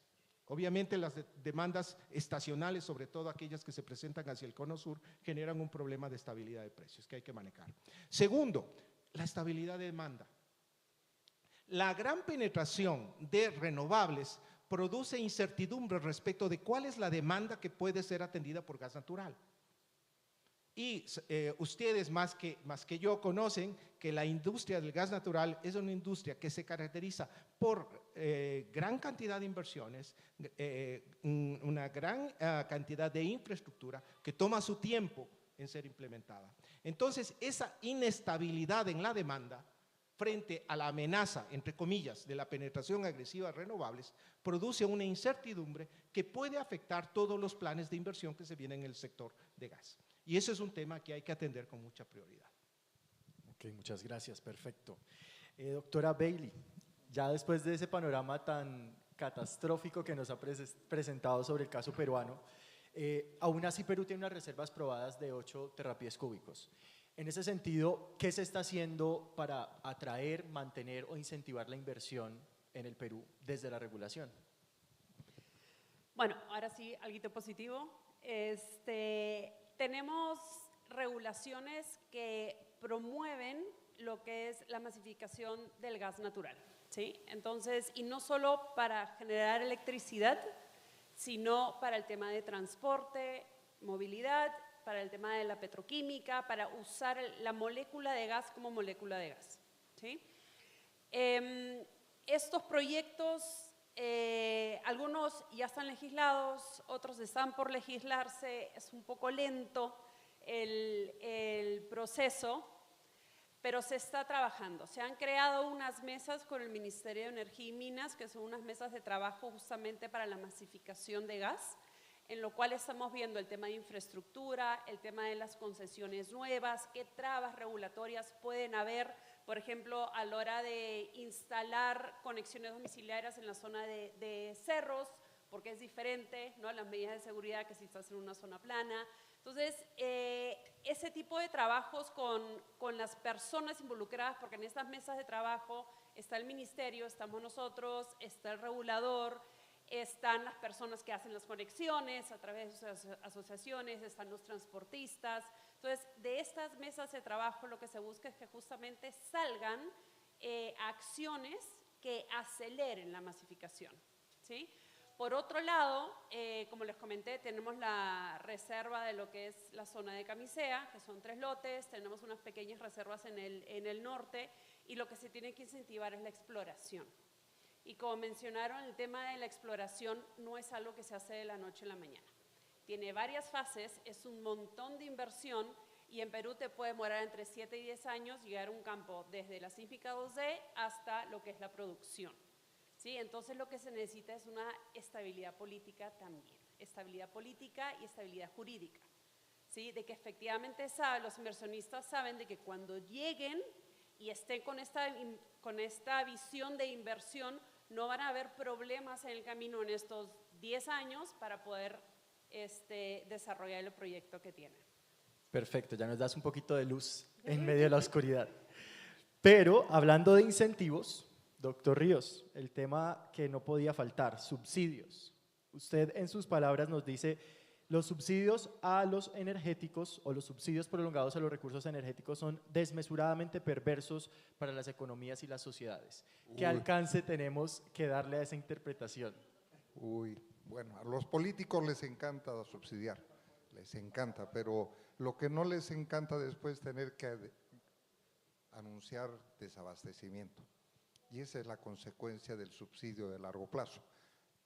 Obviamente, las demandas estacionales, sobre todo aquellas que se presentan hacia el cono sur, generan un problema de estabilidad de precios que hay que manejar. Segundo, la estabilidad de demanda. La gran penetración de renovables produce incertidumbre respecto de cuál es la demanda que puede ser atendida por gas natural. Y ustedes más que yo conocen que la industria del gas natural es una industria que se caracteriza por gran cantidad de inversiones, una gran cantidad de infraestructura que toma su tiempo en ser implementada. Entonces, esa inestabilidad en la demanda frente a la amenaza, entre comillas, de la penetración agresiva de renovables, produce una incertidumbre que puede afectar todos los planes de inversión que se vienen en el sector de gas. Y eso es un tema que hay que atender con mucha prioridad. Ok, muchas gracias, perfecto. Doctora Bailey, ya después de ese panorama tan catastrófico que nos ha presentado sobre el caso peruano, aún así Perú tiene unas reservas probadas de 8 terapiés cúbicos. En ese sentido, ¿qué se está haciendo para atraer, mantener o incentivar la inversión en el Perú desde la regulación? Bueno, ahora sí, algo positivo. Tenemos regulaciones que promueven lo que es la masificación del gas natural, ¿sí? Entonces, y no solo para generar electricidad, sino para el tema de transporte, movilidad, para el tema de la petroquímica, para usar la molécula de gas como molécula de gas, ¿sí? Estos proyectos, algunos ya están legislados, otros están por legislarse, es un poco lento el proceso, pero se está trabajando. Se han creado unas mesas con el Ministerio de Energía y Minas, que son unas mesas de trabajo justamente para la masificación de gas, en lo cual estamos viendo el tema de infraestructura, el tema de las concesiones nuevas, qué trabas regulatorias pueden haber, por ejemplo, a la hora de instalar conexiones domiciliarias en la zona de cerros, porque es diferente, ¿no?, las medidas de seguridad que si estás en una zona plana. Entonces, ese tipo de trabajos con las personas involucradas, porque en estas mesas de trabajo está el ministerio, estamos nosotros, está el regulador, están las personas que hacen las conexiones a través de sus asociaciones, están los transportistas. Entonces, de estas mesas de trabajo lo que se busca es que justamente salgan acciones que aceleren la masificación, ¿sí? Por otro lado, como les comenté, tenemos la reserva de lo que es la zona de Camisea, que son 3 lotes, tenemos unas pequeñas reservas en el norte, y lo que se tiene que incentivar es la exploración. Y como mencionaron, el tema de la exploración no es algo que se hace de la noche a la mañana. Tiene varias fases, es un montón de inversión, y en Perú te puede demorar entre 7 y 10 años llegar a un campo desde la sísmica 2D hasta lo que es la producción, ¿sí? Entonces lo que se necesita es una estabilidad política también, estabilidad política y estabilidad jurídica, ¿sí? De que efectivamente los inversionistas saben de que cuando lleguen y estén con esta visión de inversión, no van a haber problemas en el camino en estos 10 años para poder desarrollar el proyecto que tienen. Perfecto, ya nos das un poquito de luz en medio de la oscuridad. Pero hablando de incentivos, doctor Ríos, el tema que no podía faltar, subsidios. Usted en sus palabras nos dice, los subsidios a los energéticos o los subsidios prolongados a los recursos energéticos son desmesuradamente perversos para las economías y las sociedades. ¿Qué alcance tenemos que darle a esa interpretación? Bueno, a los políticos les encanta subsidiar, les encanta, pero lo que no les encanta después es tener que anunciar desabastecimiento. Y esa es la consecuencia del subsidio de largo plazo.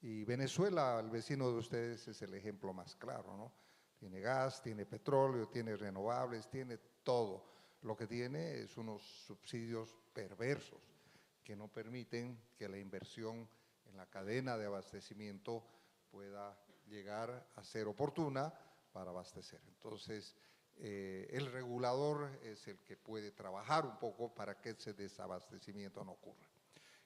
Y Venezuela, el vecino de ustedes, es el ejemplo más claro, ¿no? Tiene gas, tiene petróleo, tiene renovables, tiene todo. Lo que tiene es unos subsidios perversos que no permiten que la inversión en la cadena de abastecimiento pueda llegar a ser oportuna para abastecer. Entonces, el regulador es el que puede trabajar un poco para que ese desabastecimiento no ocurra.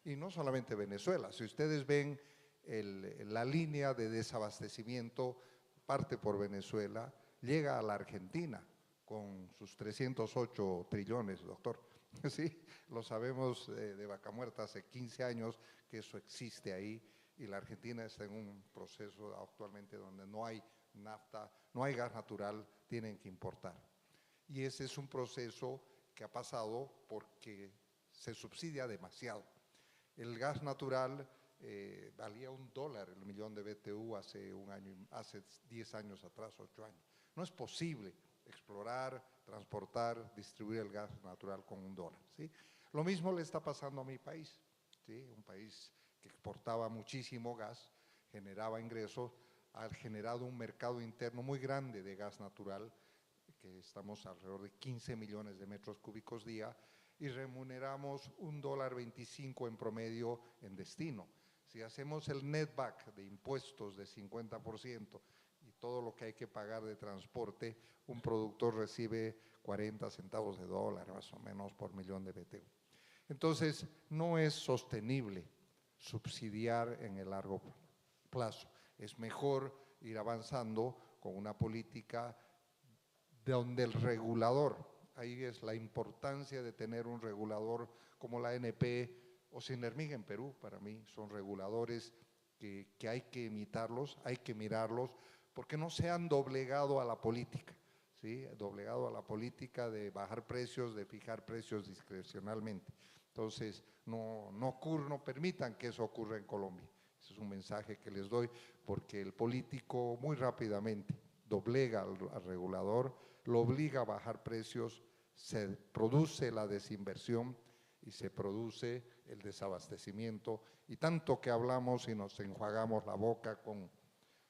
Y no solamente Venezuela, si ustedes ven la línea de desabastecimiento parte por Venezuela, llega a la Argentina con sus 308 trillones, doctor. Sí, lo sabemos de Vaca Muerta hace 15 años que eso existe ahí, y la Argentina está en un proceso actualmente donde no hay nafta, no hay gas natural, tienen que importar. Y ese es un proceso que ha pasado porque se subsidia demasiado. El gas natural valía $1 el millón de BTU hace 10 años atrás, 8 años. No es posible explorar, transportar, distribuir el gas natural con $1, ¿sí? Lo mismo le está pasando a mi país, ¿sí? Un país que exportaba muchísimo gas, generaba ingresos, ha generado un mercado interno muy grande de gas natural, que estamos alrededor de 15 millones de metros cúbicos día, y remuneramos $1.25 en promedio en destino. Si hacemos el netback de impuestos de 50% y todo lo que hay que pagar de transporte, un productor recibe 40 centavos de dólar más o menos por millón de BTU. Entonces, no es sostenible subsidiar en el largo plazo. Es mejor ir avanzando con una política donde el regulador, ahí es la importancia de tener un regulador como la ANP o Sinermig en Perú, para mí son reguladores que hay que imitarlos, hay que mirarlos, porque no se han doblegado a la política, ¿sí? Doblegado a la política de bajar precios, de fijar precios discrecionalmente. Entonces, no permitan que eso ocurra en Colombia. Ese es un mensaje que les doy, porque el político muy rápidamente doblega al regulador, lo obliga a bajar precios, se produce la desinversión y se produce el desabastecimiento, y tanto que hablamos y nos enjuagamos la boca con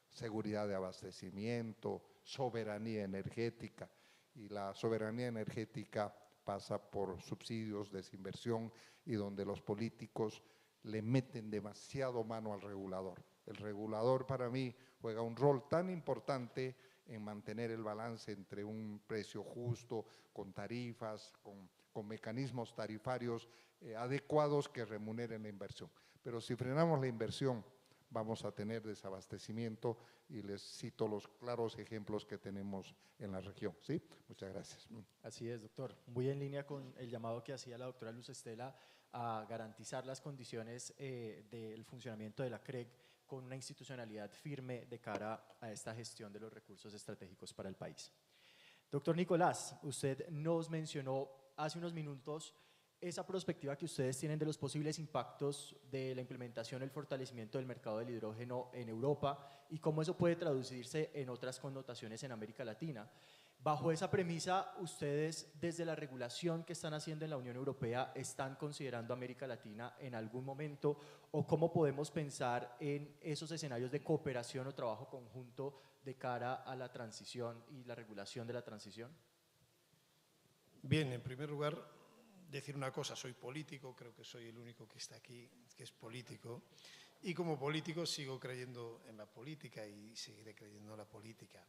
seguridad de abastecimiento, soberanía energética, y la soberanía energética pasa por subsidios, desinversión, y donde los políticos le meten demasiado mano al regulador. El regulador para mí juega un rol tan importante en mantener el balance entre un precio justo, con tarifas, con mecanismos tarifarios adecuados que remuneren la inversión. Pero si frenamos la inversión, vamos a tener desabastecimiento, y les cito los claros ejemplos que tenemos en la región, ¿sí? Muchas gracias. Así es, doctor. Muy en línea con el llamado que hacía la doctora Luz Estela a garantizar las condiciones del funcionamiento de la CREG con una institucionalidad firme de cara a esta gestión de los recursos estratégicos para el país. Doctor Nicolás, usted nos mencionó hace unos minutos esa perspectiva que ustedes tienen de los posibles impactos de la implementación y el fortalecimiento del mercado del hidrógeno en Europa y cómo eso puede traducirse en otras connotaciones en América Latina. Bajo esa premisa, ustedes desde la regulación que están haciendo en la Unión Europea, ¿están considerando América Latina en algún momento? ¿O cómo podemos pensar en esos escenarios de cooperación o trabajo conjunto de cara a la transición y la regulación de la transición? Bien, en primer lugar, decir una cosa, soy político, creo que soy el único que está aquí que es político, y como político sigo creyendo en la política y seguiré creyendo en la política.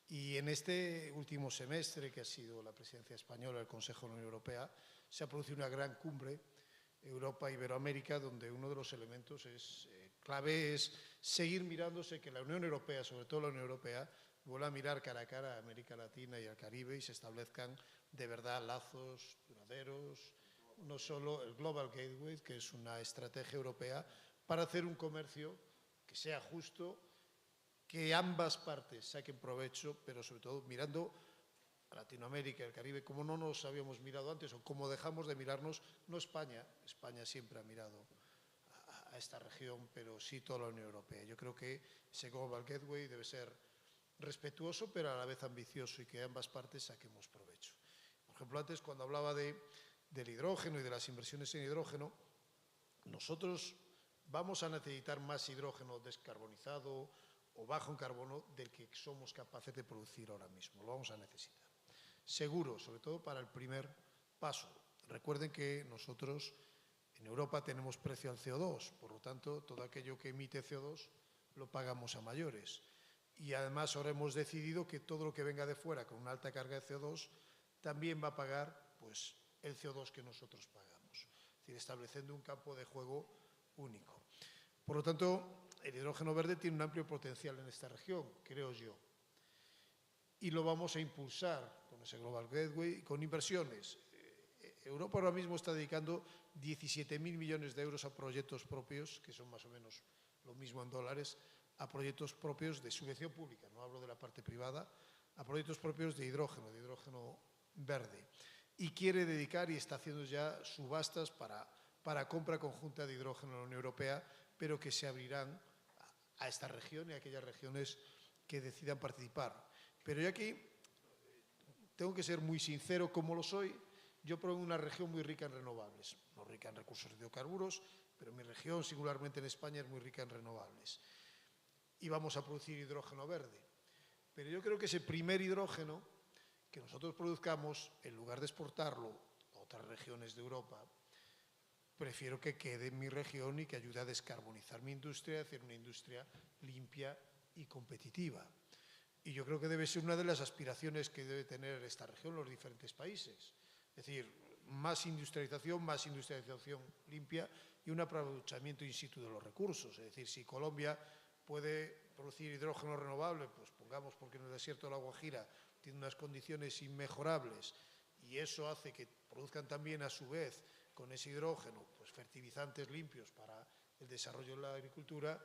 Y en este último semestre, que ha sido la presidencia española del Consejo de la Unión Europea, se ha producido una gran cumbre Europa-Iberoamérica, donde uno de los elementos clave es seguir mirándose, que la Unión Europea, sobre todo la Unión Europea, vuelva a mirar cara a cara a América Latina y al Caribe y se establezcan de verdad lazos duraderos, no solo el Global Gateway, que es una estrategia europea para hacer un comercio que sea justo, que ambas partes saquen provecho, pero sobre todo mirando a Latinoamérica y el Caribe como no nos habíamos mirado antes o como dejamos de mirarnos, no España, España siempre ha mirado a esta región, pero sí toda la Unión Europea. Yo creo que ese Global Gateway debe ser respetuoso, pero a la vez ambicioso y que ambas partes saquemos provecho. Por ejemplo, antes cuando hablaba del hidrógeno y de las inversiones en hidrógeno, nosotros vamos a necesitar más hidrógeno descarbonizado o bajo en carbono del que somos capaces de producir ahora mismo. Lo vamos a necesitar. Seguro, sobre todo para el primer paso. Recuerden que nosotros en Europa tenemos precio al CO2, por lo tanto, todo aquello que emite CO2 lo pagamos a mayores. Y además ahora hemos decidido que todo lo que venga de fuera con una alta carga de CO2 también va a pagar pues, el CO2 que nosotros pagamos. Es decir, estableciendo un campo de juego único. Por lo tanto, el hidrógeno verde tiene un amplio potencial en esta región, creo yo. Y lo vamos a impulsar con ese Global Gateway, con inversiones. Europa ahora mismo está dedicando 17.000 millones de euros a proyectos propios, que son más o menos lo mismo en dólares, a proyectos propios de subvención pública, no hablo de la parte privada, a proyectos propios de hidrógeno verde. Y quiere dedicar y está haciendo ya subastas para compra conjunta de hidrógeno en la Unión Europea, pero que se abrirán a esta región y a aquellas regiones que decidan participar. Pero yo aquí tengo que ser muy sincero, como lo soy. Yo provengo de una región muy rica en renovables, no rica en recursos de hidrocarburos, pero mi región, singularmente en España, es muy rica en renovables. Y vamos a producir hidrógeno verde. Pero yo creo que ese primer hidrógeno que nosotros produzcamos, en lugar de exportarlo a otras regiones de Europa, prefiero que quede en mi región y que ayude a descarbonizar mi industria, a hacer una industria limpia y competitiva. Y yo creo que debe ser una de las aspiraciones que debe tener esta región, los diferentes países. Es decir, más industrialización limpia y un aprovechamiento in situ de los recursos. Es decir, si Colombia puede producir hidrógeno renovable, pues pongamos porque en el desierto de la Guajira tiene unas condiciones inmejorables y eso hace que produzcan también a su vez con ese hidrógeno pues fertilizantes limpios para el desarrollo de la agricultura,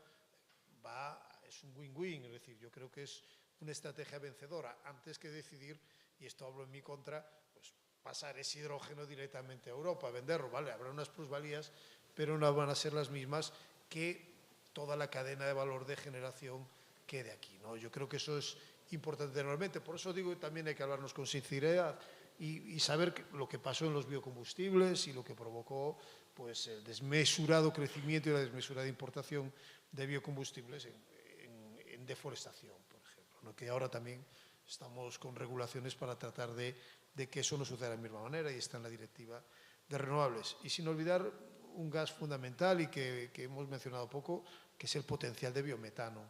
es un win-win. Es decir, yo creo que es una estrategia vencedora. Antes que decidir, y esto hablo en mi contra, pues pasar ese hidrógeno directamente a Europa, venderlo, ¿vale? Habrá unas plusvalías, pero no van a ser las mismas que toda la cadena de valor de generación quede aquí, ¿no? Yo creo que eso es importante realmente. Por eso digo que también hay que hablarnos con sinceridad y saber lo que pasó en los biocombustibles y lo que provocó pues, el desmesurado crecimiento y la desmesurada importación de biocombustibles en deforestación, por ejemplo, ¿no? Que ahora también estamos con regulaciones para tratar de que eso no suceda de la misma manera y está en la directiva de renovables. Y sin olvidar un gas fundamental y que hemos mencionado poco, que es el potencial de biometano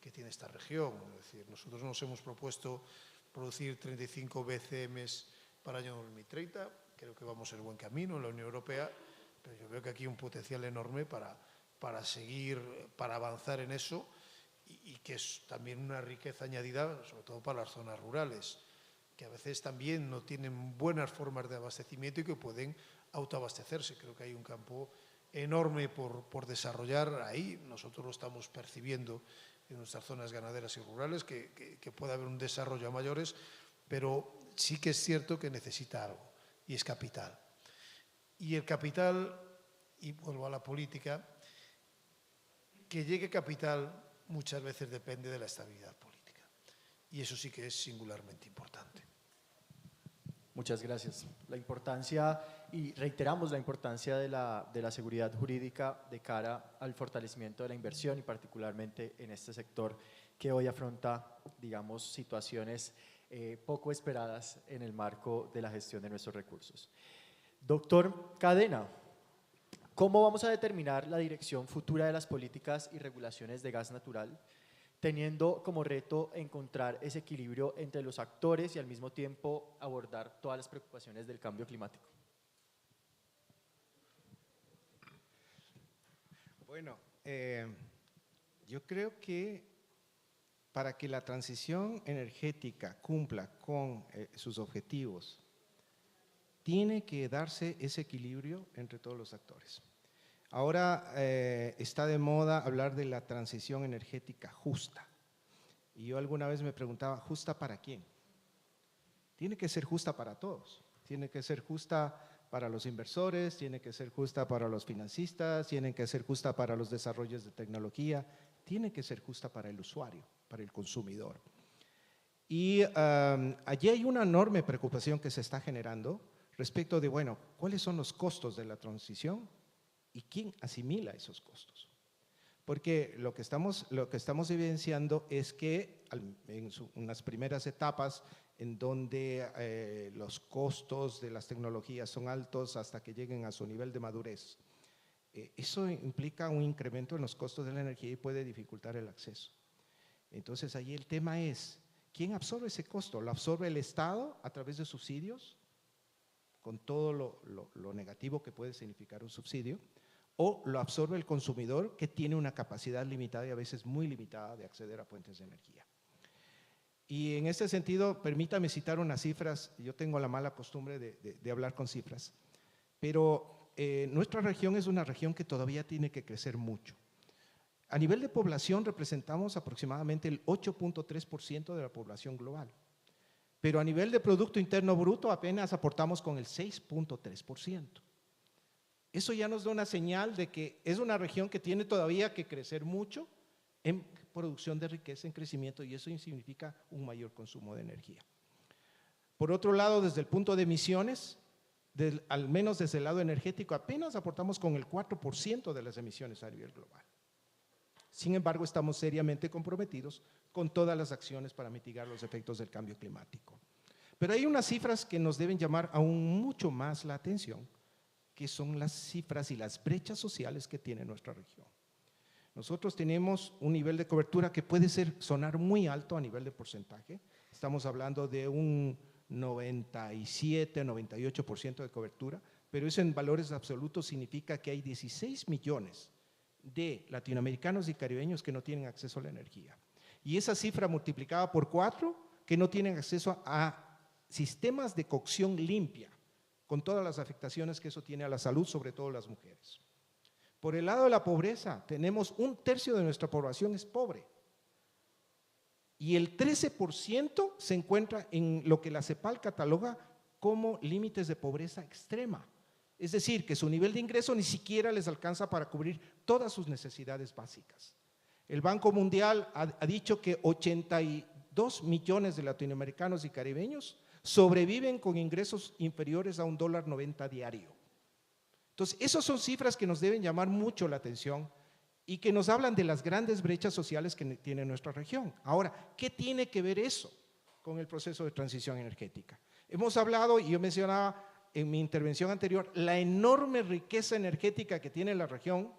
que tiene esta región. Es decir, nosotros nos hemos propuesto producir 35 BCMs para el año 2030, creo que vamos en el buen camino en la Unión Europea, pero yo veo que aquí hay un potencial enorme para seguir, para avanzar en eso y que es también una riqueza añadida, sobre todo para las zonas rurales, que a veces también no tienen buenas formas de abastecimiento y que pueden autoabastecerse. Creo que hay un campo enorme por desarrollar ahí. Nosotros lo estamos percibiendo en nuestras zonas ganaderas y rurales, que puede haber un desarrollo a mayores, pero sí que es cierto que necesita algo, y es capital. Y el capital, y vuelvo a la política, que llegue capital muchas veces depende de la estabilidad política. Y eso sí que es singularmente importante. Muchas gracias. La importancia, y reiteramos la importancia de la seguridad jurídica de cara al fortalecimiento de la inversión y particularmente en este sector que hoy afronta, digamos, situaciones poco esperadas en el marco de la gestión de nuestros recursos. Doctor Cadena, ¿cómo vamos a determinar la dirección futura de las políticas y regulaciones de gas natural, teniendo como reto encontrar ese equilibrio entre los actores y al mismo tiempo abordar todas las preocupaciones del cambio climático? Bueno, yo creo que para que la transición energética cumpla con sus objetivos, tiene que darse ese equilibrio entre todos los actores. Ahora está de moda hablar de la transición energética justa. Y yo alguna vez me preguntaba, ¿justa para quién? Tiene que ser justa para todos. Tiene que ser justa para los inversores, tiene que ser justa para los financistas, tiene que ser justa para los desarrollos de tecnología, tiene que ser justa para el usuario, para el consumidor. Y allí hay una enorme preocupación que se está generando respecto de, bueno, ¿cuáles son los costos de la transición y quién asimila esos costos? Porque lo que estamos evidenciando es que en unas primeras etapas en donde los costos de las tecnologías son altos hasta que lleguen a su nivel de madurez, eso implica un incremento en los costos de la energía y puede dificultar el acceso. Entonces, ahí el tema es, ¿quién absorbe ese costo? ¿Lo absorbe el Estado a través de subsidios? Con todo lo negativo que puede significar un subsidio, o lo absorbe el consumidor que tiene una capacidad limitada y a veces muy limitada de acceder a fuentes de energía. Y en este sentido, permítame citar unas cifras. Yo tengo la mala costumbre de hablar con cifras, pero nuestra región es una región que todavía tiene que crecer mucho. A nivel de población representamos aproximadamente el 8.3% de la población global. Pero a nivel de Producto Interno Bruto apenas aportamos con el 6.3%. Eso ya nos da una señal de que es una región que tiene todavía que crecer mucho en producción de riqueza, en crecimiento, y eso significa un mayor consumo de energía. Por otro lado, desde el punto de emisiones, al menos desde el lado energético, apenas aportamos con el 4% de las emisiones a nivel global. Sin embargo, estamos seriamente comprometidos con todas las acciones para mitigar los efectos del cambio climático. Pero hay unas cifras que nos deben llamar aún mucho más la atención, que son las cifras y las brechas sociales que tiene nuestra región. Nosotros tenemos un nivel de cobertura que puede sonar muy alto a nivel de porcentaje. Estamos hablando de un 97, 98% de cobertura, pero eso en valores absolutos significa que hay 16 millones de latinoamericanos y caribeños que no tienen acceso a la energía. Y esa cifra multiplicada por 4, que no tienen acceso a sistemas de cocción limpia, con todas las afectaciones que eso tiene a la salud, sobre todo las mujeres. Por el lado de la pobreza, tenemos 1/3 de nuestra población es pobre. Y el 13% se encuentra en lo que la CEPAL cataloga como límites de pobreza extrema. Es decir, que su nivel de ingreso ni siquiera les alcanza para cubrir todas sus necesidades básicas. El Banco Mundial ha dicho que 82 millones de latinoamericanos y caribeños sobreviven con ingresos inferiores a $1.90 diario. Entonces, esas son cifras que nos deben llamar mucho la atención y que nos hablan de las grandes brechas sociales que tiene nuestra región. Ahora, ¿qué tiene que ver eso con el proceso de transición energética? Hemos hablado, y yo mencionaba en mi intervención anterior, la enorme riqueza energética que tiene la región,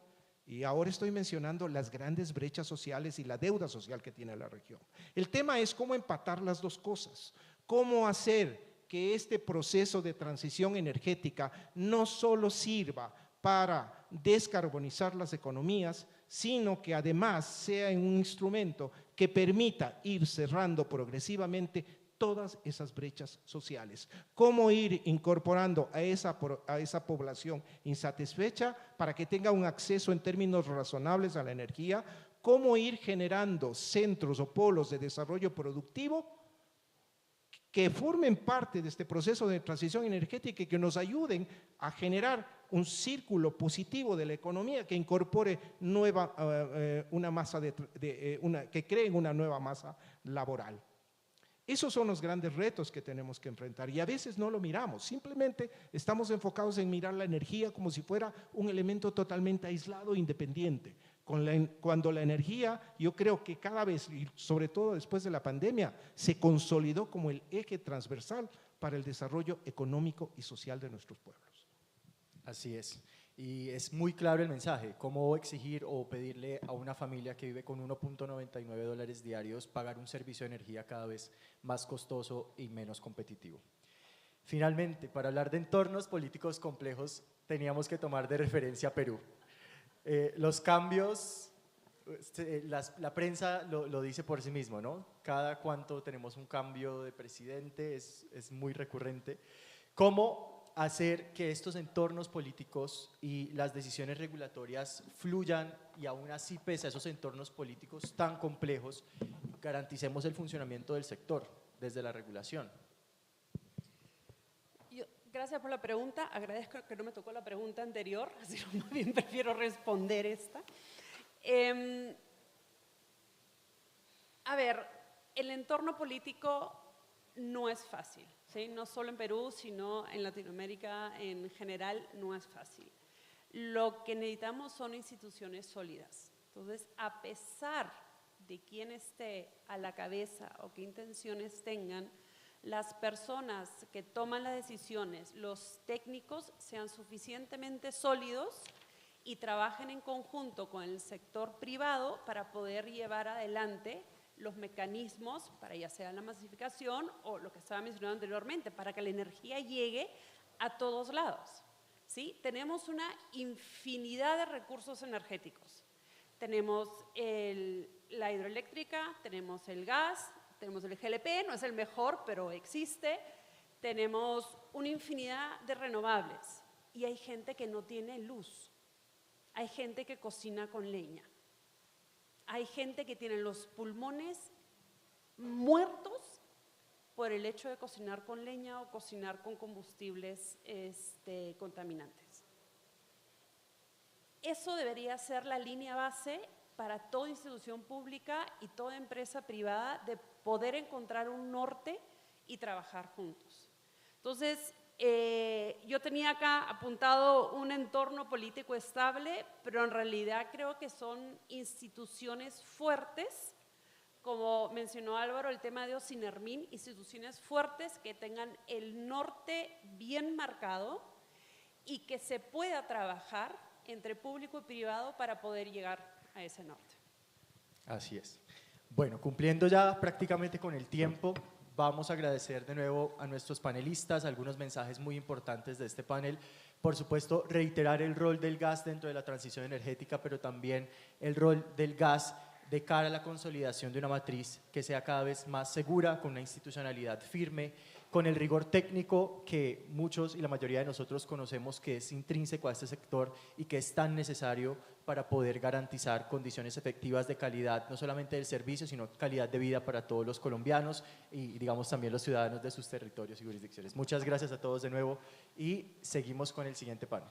y ahora estoy mencionando las grandes brechas sociales y la deuda social que tiene la región. El tema es cómo empatar las dos cosas, cómo hacer que este proceso de transición energética no solo sirva para descarbonizar las economías, sino que además sea un instrumento que permita ir cerrando progresivamente todas esas brechas sociales. Cómo ir incorporando a esa población insatisfecha para que tenga un acceso en términos razonables a la energía, cómo ir generando centros o polos de desarrollo productivo que formen parte de este proceso de transición energética y que nos ayuden a generar un círculo positivo de la economía que incorpore que creen una nueva masa laboral. Esos son los grandes retos que tenemos que enfrentar y a veces no lo miramos, simplemente estamos enfocados en mirar la energía como si fuera un elemento totalmente aislado e independiente. Cuando la energía, yo creo que cada vez, y sobre todo después de la pandemia, se consolidó como el eje transversal para el desarrollo económico y social de nuestros pueblos. Así es. Y es muy claro el mensaje, cómo exigir o pedirle a una familia que vive con $1.99 diarios pagar un servicio de energía cada vez más costoso y menos competitivo. Finalmente, para hablar de entornos políticos complejos, teníamos que tomar de referencia a Perú. Los cambios, la prensa lo dice por sí mismo, ¿no? Cada cuanto tenemos un cambio de presidente, es muy recurrente. ¿Cómo hacer que estos entornos políticos y las decisiones regulatorias fluyan y aún así, pese a esos entornos políticos tan complejos, garanticemos el funcionamiento del sector desde la regulación? Gracias por la pregunta. Agradezco que no me tocó la pregunta anterior, así que más bien prefiero responder esta. A ver, el entorno político no es fácil, ¿sí? No solo en Perú, sino en Latinoamérica en general no es fácil. Lo que necesitamos son instituciones sólidas. Entonces, a pesar de quién esté a la cabeza o qué intenciones tengan, las personas que toman las decisiones, los técnicos, sean suficientemente sólidos y trabajen en conjunto con el sector privado para poder llevar adelante los mecanismos para ya sea la masificación o lo que estaba mencionando anteriormente, para que la energía llegue a todos lados, ¿sí? Tenemos una infinidad de recursos energéticos. Tenemos la hidroeléctrica, tenemos el gas, tenemos el GLP, no es el mejor, pero existe. Tenemos una infinidad de renovables y hay gente que no tiene luz. Hay gente que cocina con leña. Hay gente que tiene los pulmones muertos por el hecho de cocinar con leña o cocinar con combustibles contaminantes. Eso debería ser la línea base para toda institución pública y toda empresa privada de poder encontrar un norte y trabajar juntos. Entonces, yo tenía acá apuntado un entorno político estable, pero en realidad creo que son instituciones fuertes, como mencionó Álvaro, el tema de Ocinermin, instituciones fuertes que tengan el norte bien marcado y que se pueda trabajar entre público y privado para poder llegar a ese norte. Así es. Bueno, cumpliendo ya prácticamente con el tiempo, vamos a agradecer de nuevo a nuestros panelistas, algunos mensajes muy importantes de este panel. Por supuesto, reiterar el rol del gas dentro de la transición energética, pero también el rol del gas de cara a la consolidación de una matriz que sea cada vez más segura, con una institucionalidad firme, con el rigor técnico que muchos y la mayoría de nosotros conocemos que es intrínseco a este sector y que es tan necesario para poder garantizar condiciones efectivas de calidad, no solamente del servicio, sino calidad de vida para todos los colombianos y, digamos, también los ciudadanos de sus territorios y jurisdicciones. Muchas gracias a todos de nuevo y seguimos con el siguiente panel.